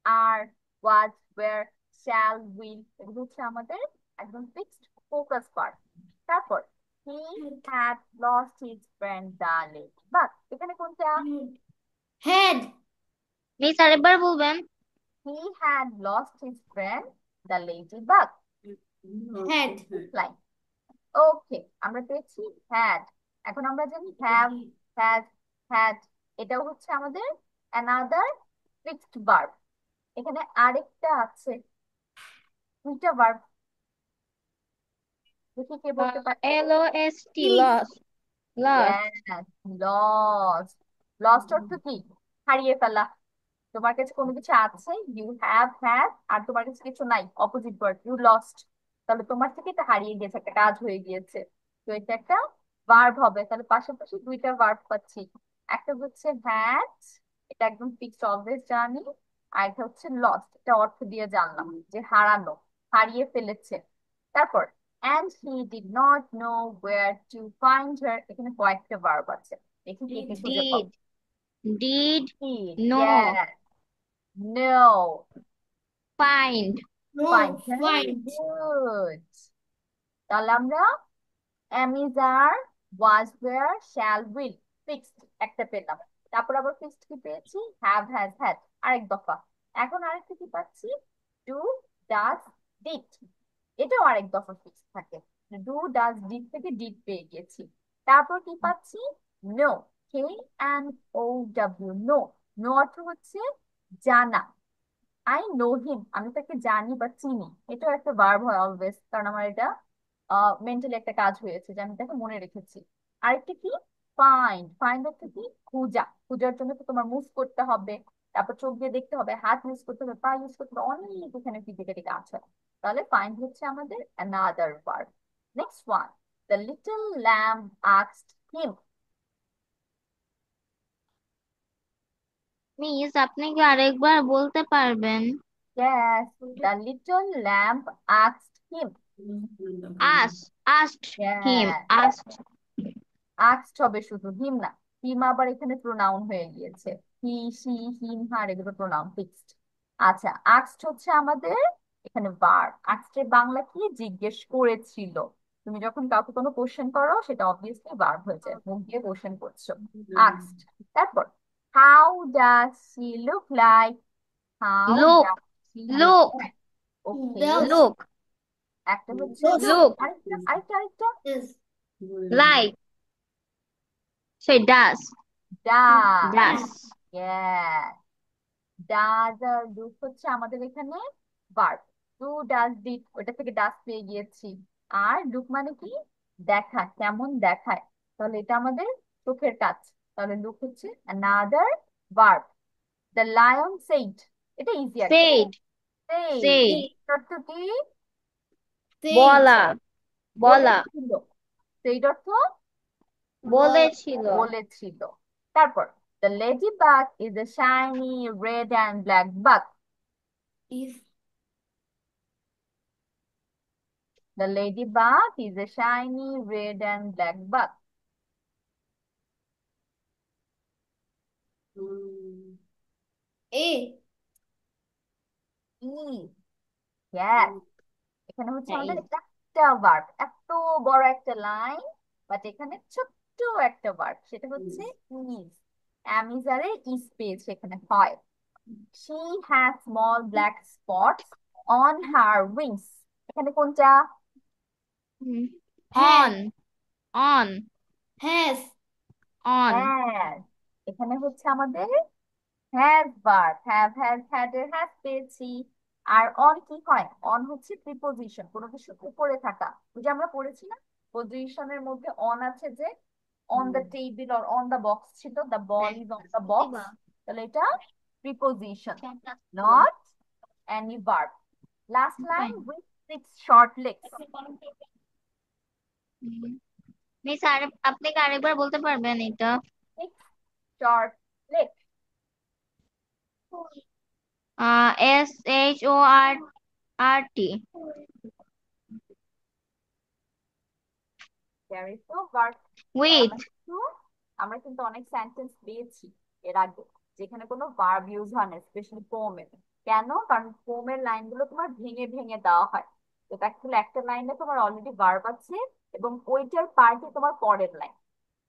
are, was, were, shall, will, এগুলো হচ্ছে আমাদের একদম ফিক্সড ফোকাস ভার্ব। তারপর he had lost his friend darling, but এখানে কোনটা?
Head.
মিস আরেকবার বলবেন?
he had lost his friend the ladybug.
Head.
Line. Okay, আমরা পেয়েছি হ্যাড। এখন আমরা জানি হ্যাভ, হ্যাজ, হ্যাড, এটাও হচ্ছে আমাদের অ্যানাদার ফিক্সড ভার্ব। এখানে আরেকটা আছে, দুইটা ভার্ব, দেখি কে বলতে পারে।
LOST,
Please.
lost, lost.
Yes, lost. Lost অর্থ কি? হারিয়ে ফেলা। তোমার কাছে কোনো কিছু আছে, ইউ হ্যাভ হ্যাভ, আর তোমার কাছে কিছু নাই, অপোজিট ওয়ার্ড, ইউ লস্ট। তাহলে তোমার থেকে এটা হারিয়ে গেছে, একটা কাজ হয়ে গিয়েছে। তো এটা একটা ভার্ব হবে। তাহলে পাশাপাশি দুইটা ভার্ব পাচ্ছি। একটা হচ্ছে হ্যাড, এটা একদম ফিক্সড অলওয়েজ জানি। আর এটা হচ্ছে লস্ট, এটা অর্থ দিয়ে জানলাম যে হারানো, হারিয়ে ফেলেছে। তারপর and he did not know where to find her, এখানে কয়েকটা ভার্ব আছে, দেখি কি কি খুঁজে পাবো।
Did, no,
Yes, no,
find,
fine,
No,
very
find.
good. তাহলে আমরা am is are, was were, shall will, fixed একটা পেলাম। তারপর আবার fixed কি পেয়েছি, have has had, আরেক দফা। এখন আরেকটা কি পাচ্ছি, do, does, did, এটাও আরেক দফা ফিক্সড থাকে। ডু ডাজ ডিড থেকে ডিড পেয়ে গেছি। তারপর কি পাচ্ছি, know, K N O W, know. Know অর্থ হচ্ছে জানা। আই নো হিম, আমি তাকে জানি বা চিনি। এটাও একটা ভার্ব হয় অলওয়েজ, কারণ আমার এটা মেন্টালি একটা কাজ হয়েছে যে আমি তাকে মনে রেখেছি। আরেকটা কি, ফাইন্ড। ফাইন্ড অর্থ কি, খোঁজা। খোঁজার জন্য তো তোমার মুভ করতে হবে, তারপর চোখ দিয়ে দেখতে হবে, হাত ইউজ করতে হবে, পা ইউজ করতে হবে, অনেক এখানে ফিজিক্যালি কাজ হয়। তাহলে ফাইন্ড হচ্ছে আমাদের another verb. Next one, the little lamb asked him.
Miss আপনি কি আরেকবার বলতে পারবেন?
Yes, the little lamb asked him.
Asked him,
Yes,
asked.
আক্সড হবে শুধু, হিম না। হিম আবার এখানে প্রোনাউন হয়ে গিয়েছে। হি, সি, হিম, হার, এগুলো প্রোনাউন ফিক্সড। আচ্ছা, আক্সড হচ্ছে আমাদের এখানে ভার্ব। আক্সড এর বাংলা কি, জিজ্ঞেস করেছিল। তুমি যখন কাউকে কোনো কোশ্চেন করো, সেটা অবভিয়াসলি ভার্ব হয়ে যায়, মুখ দিয়ে কোশ্চেন করছো, আক্সড। তারপর how does she look like, how
Look,
does she look
look,
like. Okay,
Does.
look,
একটা হচ্ছে
Does.
লুক,
look,
আরেকটা আরেকটা আরেকটা
Yes.
like. Say does,
does.
does.
Yes, does আর ডু হচ্ছে আমাদের এখানে ভার্ব। ডু ডাজ ডিড, ওটা থেকে ডাজ পেয়ে গিয়েছি। আর লুক মানে কি, দেখা, কেমন দেখায়। তাহলে এটা আমাদের চোখের কাজ। তাহলে লুক হচ্ছে another verb. The lion said, এটা ইজি একটা।
Said,
said
said.
অর্থ কি,
Said.
বলা, বলা,
বলেছিল। সেইড অর্থ
বলেছিল।
বলেছিল। তারপর the ladybug is a shiny red and black bug.
Is.
The ladybug is a shiny red and black bug.
A.
Is, yes. এখানে হচ্ছে আমাদের একটা ভার্ব, এত বড় একটা লাইন, বাট এখানে ছোট্ট একটা ভার্ব, সেটা হচ্ছে ইজ। অ্যামিজারে ইজ পেয়েছে এখানে, হয়। She has small black spots on her wings, এখানে কোনটা,
Has.
On, on,
Has.
on.
হ্যাঁ। এখানে হচ্ছে আমাদের has verb, have has had এর হ্যাজ পেয়েছি। আর অন কি হয়, অন হচ্ছে প্রিপোজিশন, কোনো কিছু উপরে থাকা। ওই যে আমরা পড়েছি না, পজিশনের মধ্যে অন আছে, যে on the table or on the box ছিল, the ball is on the box. তাহলে এটা preposition, not any verb. Last line, with six short legs.
Miss আপনি কি আরেকবার বলতে পারবেন এটা?
Six short legs.
SHORT.
There is no verb.
With.
আমরা কিন্তু অনেক সেন্টেন্স পেয়েছি এর আগে যেখানে কোনো ভার্ব ইউজ হয় না, স্পেশালি পোমের। কেন, কারণ পোমের লাইনগুলো তোমার ভেঙে ভেঙে দেওয়া হয়। তো অ্যাকচুয়ালি একটা লাইনে তোমার অলরেডি ভার্ব আছে, এবং ওইটার পার্টে তোমার পরের লাইন,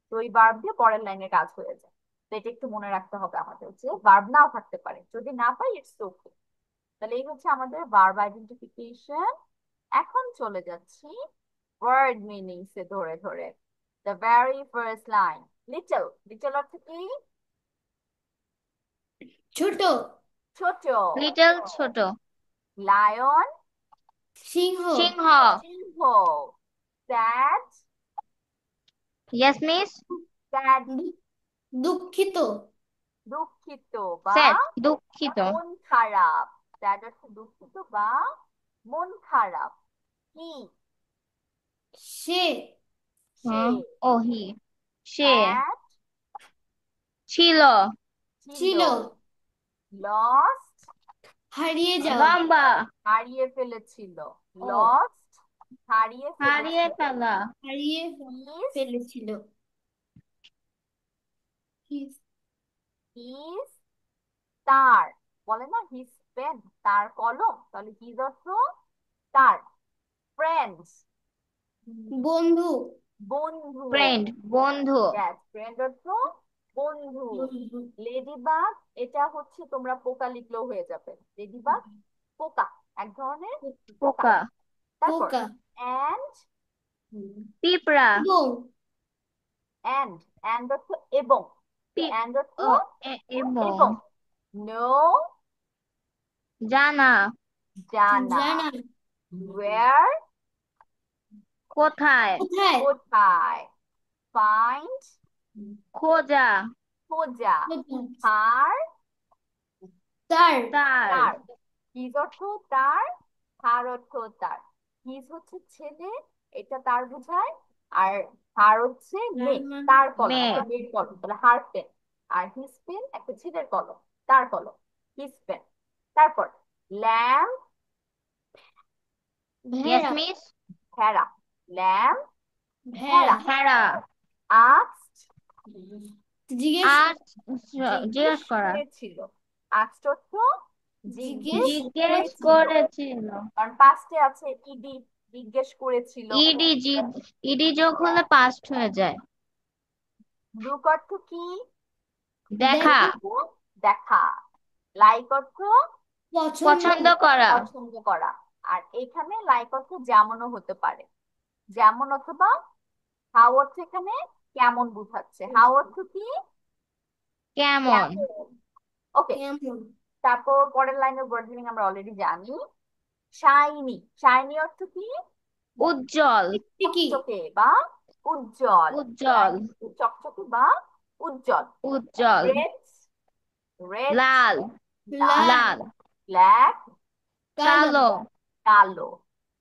তো ওই ভার্ব দিয়ে পরের লাইনের কাজ হয়ে যায়। তো এটা একটু মনে রাখতে হবে আমাদের, যে ভার্ব নাও থাকতে পারে, যদি না পাই ইটস ওকে। তাহলে এই হচ্ছে আমাদের ভার্ব আইডেন্টিফিকেশন। এখন চলে যাচ্ছি ওয়ার্ড মিনিংস এ ধরে ধরে। The very first line, little. Little অর্থ কি,
ছোট।
ছোট।
লিটল, ছোট।
লায়ন,
সিংহ।
সিংহ,
সিংহ। sad,
Yes, miss.
sad,
দুঃখিত
দুঃখিত বা
Sad. দুঃখিত।
মন খারাপ। sad অর্থ দুঃখিত বা মন খারাপ। কি?
সে
সে।
ও হি। সে
sad
ছিল।
ছিল। lost
হারিয়ে যাওয়া
লম্বা।
হারিয়ে ফেলেছিল।
ও
lost হারিয়ে
হারিয়ে
ফেলেছিল।
ফেলা।
হারিয়ে
is
ফেলেছিল
is তার, বলে না হিজ পেন, তার কলম, তাহলে হিজ অর্থ তার। ফ্রেন্ডস
বন্ধু
বন্ধু।
ফ্রেন্ড বন্ধু।
yes ফ্রেন্ড অর্থ বন্ধু।
বন্ধু
লেডিবাগ, এটা হচ্ছে তোমরা পোকা লিখলেও হয়ে যাবে। লেডিবাগ পোকা, এক ধরনের পোকা।
পোকা।
তারপর
পোকা
and
পিঁপড়া।
এবং
and অর্থ এবং,
পি-
and অর্থ
ও, এবং
এবং। no
জানা।
জানা।
জানা
where
কোথায়।
কোথায়
কোথায়। find
খোঁজা।
খোঁজা।
কোথায়?
তার
তার
তার।
তার। হিজ অর্থ তার, হার অর্থ তার। হিজ হচ্ছে ছেলে, এটা তার বোঝায়। আর হার হচ্ছে মেয়ে, তার কলম,
মেয়ে।
একটা মেয়ের কলম, তাহলে হার পেন। আর হিজ পেন একটা ছেলের কলম, তার কলম, হিজ পেন। তারপর ল্যাম্প
ইয়েস
ভেড়া
মিস।
ভেড়া। ল্যাম্প
ভেড়া
ভেড়া।
আক্সড
জিজ্ঞেস
আর জিজ্ঞেস করা।
করেছিল। আক্সড অর্থ জিজ্ঞেস
জিজ্ঞেস
করেছিল।
করেছিল।
কারণ পাস্টে আছে ইডি, জিজ্ঞেস করেছিল।
ইডি ইডি যোগ হলে পাস্ট হয়ে যায়।
লুক অর্থ কি?
দেখা।
দেখা। লাইক অর্থ
পছন্দ
পছন্দ করা।
পছন্দ করা। আর এখানে লাইক অর্থ যেমনও হতে পারে, যেমন অথবা হাউ অর্থ এখানে কেমন বুঝাচ্ছে। হাউ অর্থ কি?
কেমন।
ওকে।
কেমন
তারপর পরের লাইনের ওয়ার্ড মিনিং আমরা অলরেডি জানি। শাইনি, শাইনি অর্থ কি?
উজ্জ্বল।
কি
চকচকে বা উজ্জ্বল।
উজ্জ্বল।
চকচকে বা উজ্জ্বল।
উজ্জ্বল।
রেড, রেড,
লাল।
লাল
লাল।
ব্ল্যাক,
কালো
কালো।
কালো।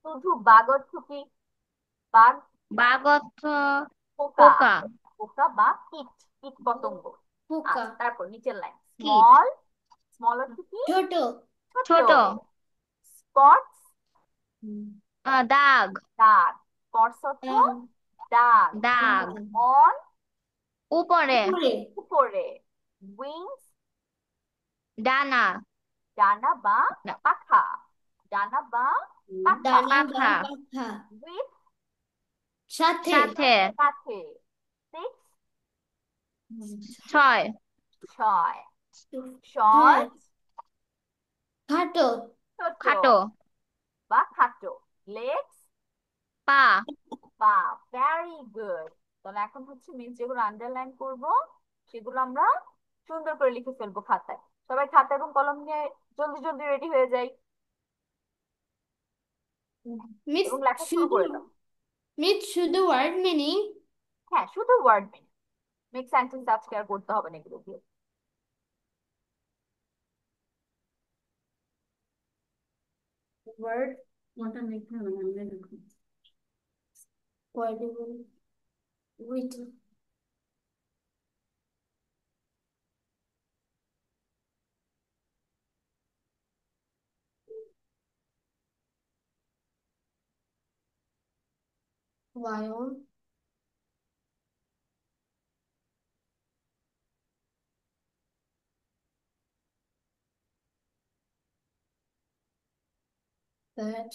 শুধু বাঘ অর্থ কি? বাঘ
বাঘ অর্থ
পোকা,
পোকা।
পোকা বা কীট, কীট পতঙ্গ।
পোকা
আচ্ছা, তারপর নিচের লাইন
কীট।
স্মল, স্মল অর্থ কি?
ছোট
ছোট।
ছোট।
স্পটস
দাগ।
দাগ, স্পটস অর্থ দাগ।
দাগ।
অন
উপরে।
উপরে
উপরে। উইংস
ডানা।
ডানা বা
না,
পাখা, ডানা বা পাখা।
ডানা বা
পাখা।
পাখা
উইথ
সাথে
সাথে।
সাথে। সিক্স
6
ছয়।
ছয়
শর্ট
খাটো
ছোট
খাটো।
বা খাটো। লেগস
পা।
বা। Very good. তাহলে এখন হচ্ছে মিস যেগুলো আন্ডারলাইন করব সেগুলো আমরা সুন্দর করে লিখে ফেলবো খাতায়। সবাই খাতা এবং কলম নিয়ে জলদি জলদি রেডি হয়ে যাই
মিস
এবং লেখা শুরু
শুধু
করে দাও।
শুধু ওয়ার্ড মিনিং
হ্যাঁ, শুধু ওয়ার্ড মিনিং, মেক সেন্টেন্স আজকে আর করতে হবে না এগুলো দিয়ে।
ওয়ার্ড কোনটা লিখতে হবে না আমরা লিখব word with lion that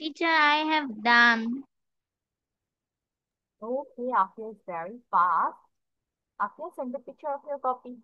Teacher, I have done.
Okay, Afia is very fast. Afia, send the picture of your copy.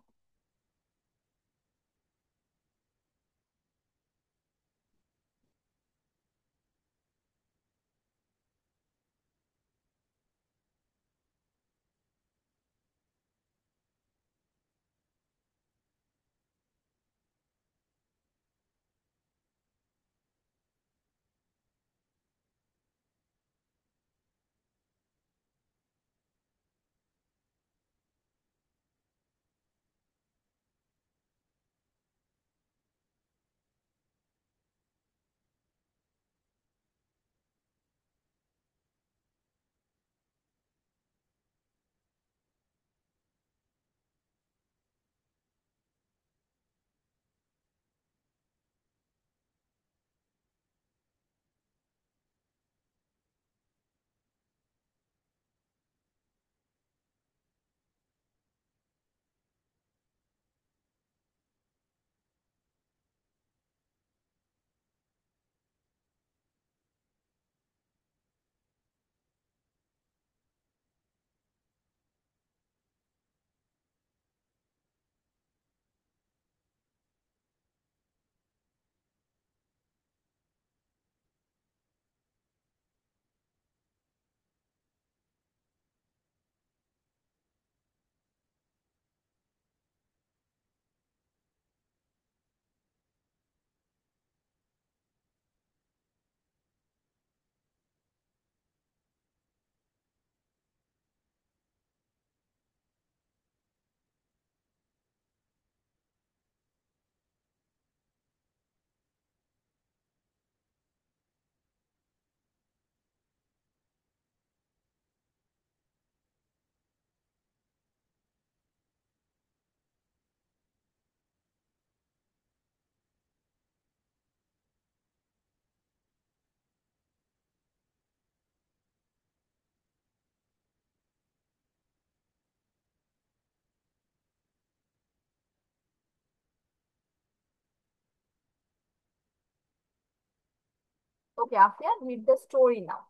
Okay, Afia, read the story now.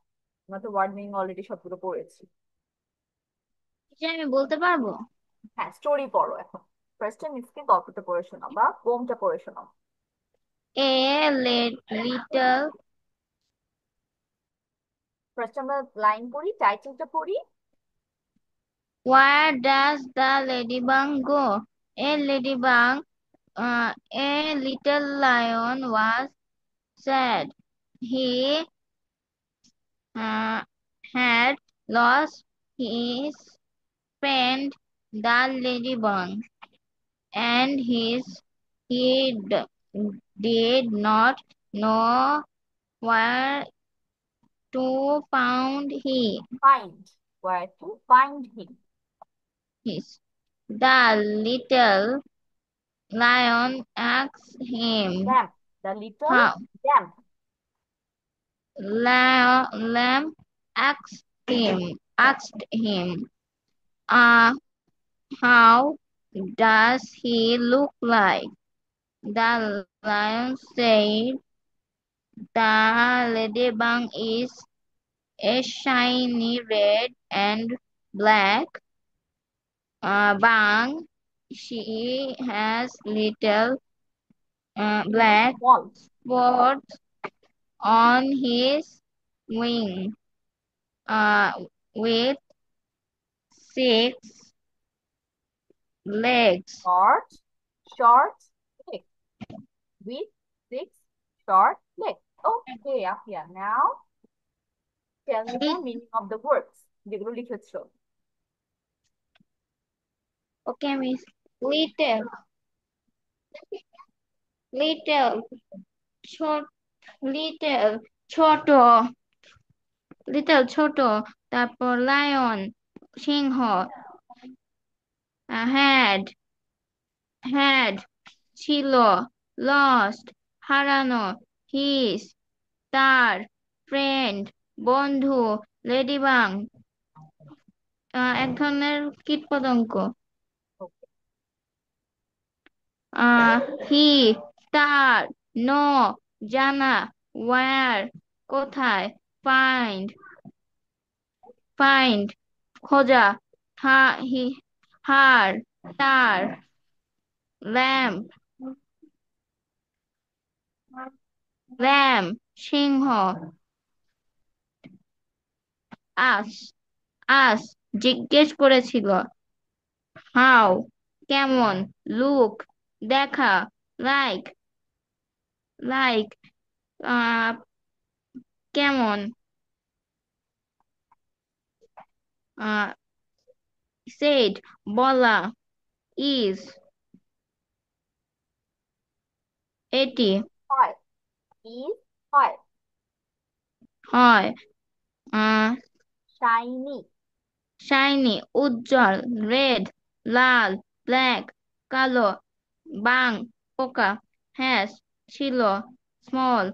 আমরা তো ওয়ার্ড মিনিং অলরেডি সবগুলো পড়েছি।
টিচার, আমি বলতে পারবো?
হ্যাঁ, স্টোরি পড়ো এখন। ফার্স্টে মিসকে গল্পটা পড়ে শোনাও বা পোমটা পড়ে শোনাও।
Little.
ফার্স্ট আমরা লাইন পড়ি, টাইটেলটা পড়ি।
Where does the ladybug go? A ladybug, a little lion was sad. He uh, had lost his friend, the ladybug, and did not know where to found
Find. Where to find him.
his. The little lion asked him
Lamp. The little
how.
lamp.
Lamb asked him, uh, how does he look like? The lion said, the ladybug is a shiny red and black bug. She has little black
Small.
spots on his wing, uh, with 6 legs.
Short legs. With 6 short legs. Okay, Afia. Now tell me the meaning of the words যেগুলো লিখেছো।
Okay, miss. Little, ছোট, ছোট, ছোট, তারপর lion, Singh, had, ছিল, lost, হারানো, হিস, তার, friend, বন্ধু, লেডিবাং, এক ধরনের কীটপতঙ্গ, হি, তার, নো, জানা, ওয়্যার, কোথায়? ফাইন্ড, ফাইন্ড খোঁজা। হাড়, তার, ল্যাম্প, ল্যাম্প সিংহ। আস, আস জিজ্ঞেস করেছিল। হাউ কেমন। লুক দেখা। লাইক, লাইক আহ কেমন। আহ সেড বলা। ইজ এটি।
হয়, ইজ হয়।
হয়। আহ
শাইনি,
শাইনি উজ্জ্বল। রেড লাল। ব্ল্যাক কালো। বাং পোকা। হ্যাস ছিল। স্মল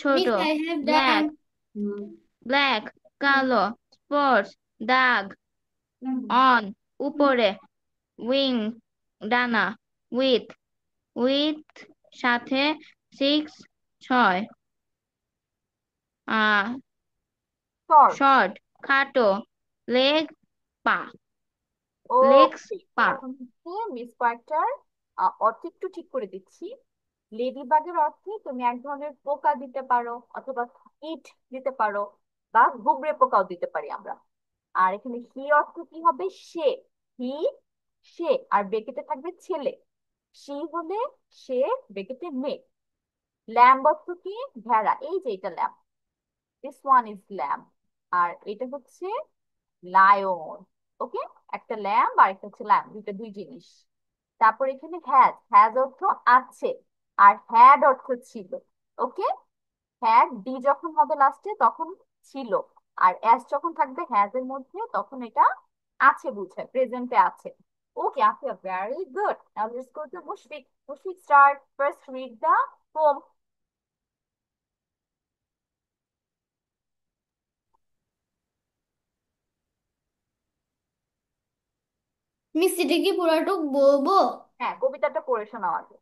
ছোট।
Miss, I have
black,
done. No.
Black কালো। স্পটস দাগ। অন উপরে। উইং ডানা। উইথ, উইথ সাথে। সিক্স ছয়। আহ
শর্ট।
শর্ট খাটো। লেগ পা। লেগস
ওকে,
পা।
এখন হচ্ছে মিস কয়েকটার অর্থ একটু ঠিক করে দিচ্ছি। লেডি বাগের অর্থে তুমি এক ধরনের পোকা দিতে পারো, অথবা ইট দিতে পারো, বা গুবরে পোকাও দিতে পারি আমরা। আর এখানে হি অর্থ কি হবে? সে। হি, সে। আর বেকেটে থাকবে ছেলে। সি হলে সে, বেকেটে মেয়ে। ল্যাম্ব অর্থ কি? ভেড়া। এই যে এটা lamb, this one is lamb. আর এটা হচ্ছে লায়ন। ওকে, একটা ল্যাম্ব আর একটা হচ্ছে লায়ন, দুইটা দুই জিনিস। তারপর এখানে হ্যাজ, হ্যাজ অর্থ আছে। আর হ্যাড অর্থ ছিল। ওকে, হ্যাড ডি যখন হবে লাস্টে তখন ছিল। আর এস যখন থাকবে হ্যাজ এর মধ্যে তখন এটা আছে বুঝায়, প্রেজেন্টে আছে। Okay Afia, very good. Now let's go to Mushfiq. Mushfiq start first, read the poem.
Miss এটা কি পুরাটুক বলবো?
হ্যাঁ, কবিতাটা পড়ে শোনাও আগে।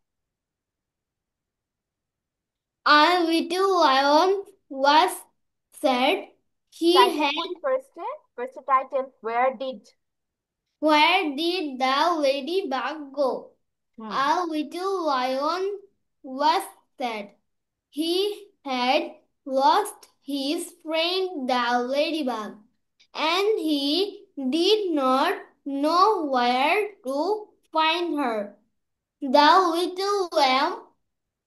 A little lion was sad. He
title
had.
পড়ি ফার্স্টে। ফার্স্টে title, wire did.
Where did the ladybug go?
Hmm,
A little lion was sad. He had lost his friend the ladybug, and he did not know where to find her. The little lamb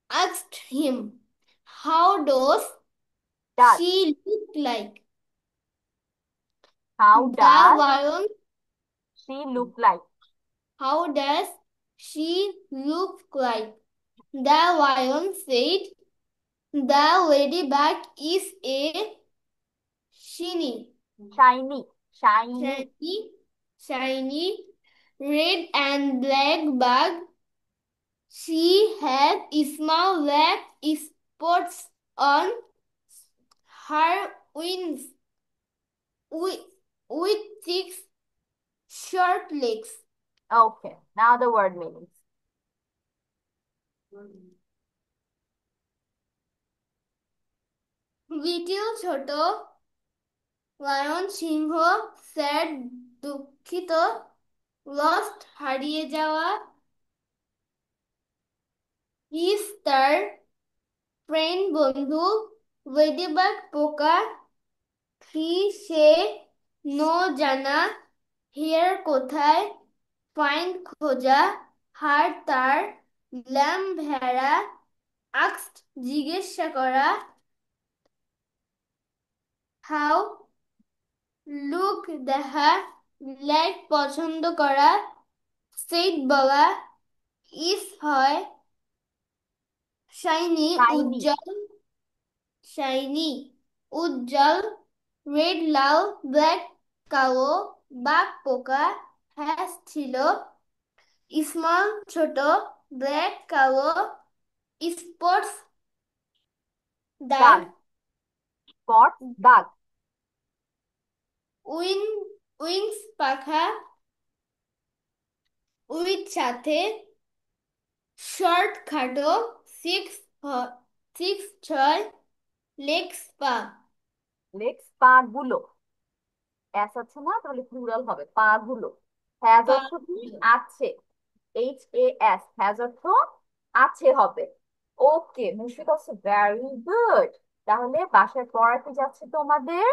asked him, how does
does,
she look like?
How
The
does
lion,
she look like?
how does she look like? The lion said, the ladybug is a shiny,
shiny, shiny.
shiny, shiny red and black bug. She has small black spots on her wings with, with six short legs.
Okay, now the word meanings.
Little ছোট lion সিংহ, sad দুঃখিত, lost হারিয়ে যাওয়া, ইস তার friend বন্ধু, ladybug পোকা, ফি সে, no জানা, here কোথায়, find খোঁজা, হার তার, ল্যাম্ব ভেড়া, আক্সড জিজ্ঞাসা করা, হাউ লুক দেখা, লাইক পছন্দ করা, সেট বলা, ইস হয়, শাইনি
শাইনি,
উজ্জ্বল, শাইনি উজ্জ্বল, রেড লাল, ব্ল্যাক কালো, বাঘ পোকা, হ্যাস ছিল, স্মল ছোট, ব্ল্যাক কালো, স্পটস দাগ,
দাগ, স্পট, দাগ।
উইং উইংস পাখা, উইথ সাথে, শর্ট খাটো, সিক্স সিক্স ছয়, লেগস পা।
লেগস পা গুলো, এস আছে না, তাহলে প্লুরাল হবে পা গুলো। হ্যাজ
পা
অর্থ কি?
গুলো।
আছে। HAS, হ্যাজ অর্থ আছে হবে। ওকে মুশফিক, অলসো ভেরি গুড। তাহলে বাসায় পড়াতে যাচ্ছে তোমাদের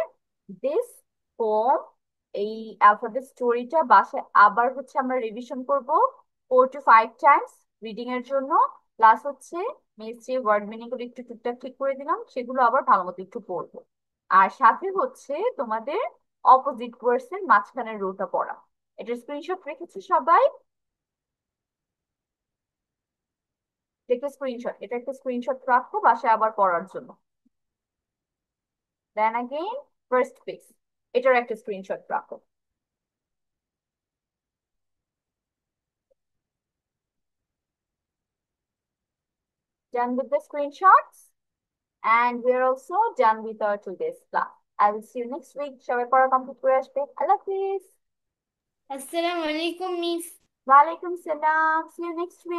দিস পোম, এই অ্যালফাবেট স্টোরিটা বাসায় আবার হচ্ছে আমরা রিভিশন করব 4 to 5 টাইমস রিডিং এর জন্য। প্লাস হচ্ছে মিস যে ওয়ার্ড মিনিং গুলো একটু টুকটাক ঠিক করে দিলাম, সেগুলো আবার ভালো মতো একটু পড়বো। আর সাথে হচ্ছে তোমাদের অপোজিট ওয়ার্ডস এর মাঝখানের রোটা পড়া। এটা স্ক্রিনশট রেখেছি সবাই? এটা স্ক্রিনশট, এটা একটা স্ক্রিনশট রাখো বাসায় আবার পড়ার জন্য। দেন अगेन ফার্স্ট পেজ, এটার একটা স্ক্রিনশট রাখো। Done with the screenshots, and we're also done with our today's class. I will see you next week. সবাই পড়া কমপ্লিট করে আসবে। আল্লাহ হাফিজ।
আসসালামু আলাইকুম মিস।
ওয়ালাইকুম সালাম। See you next week.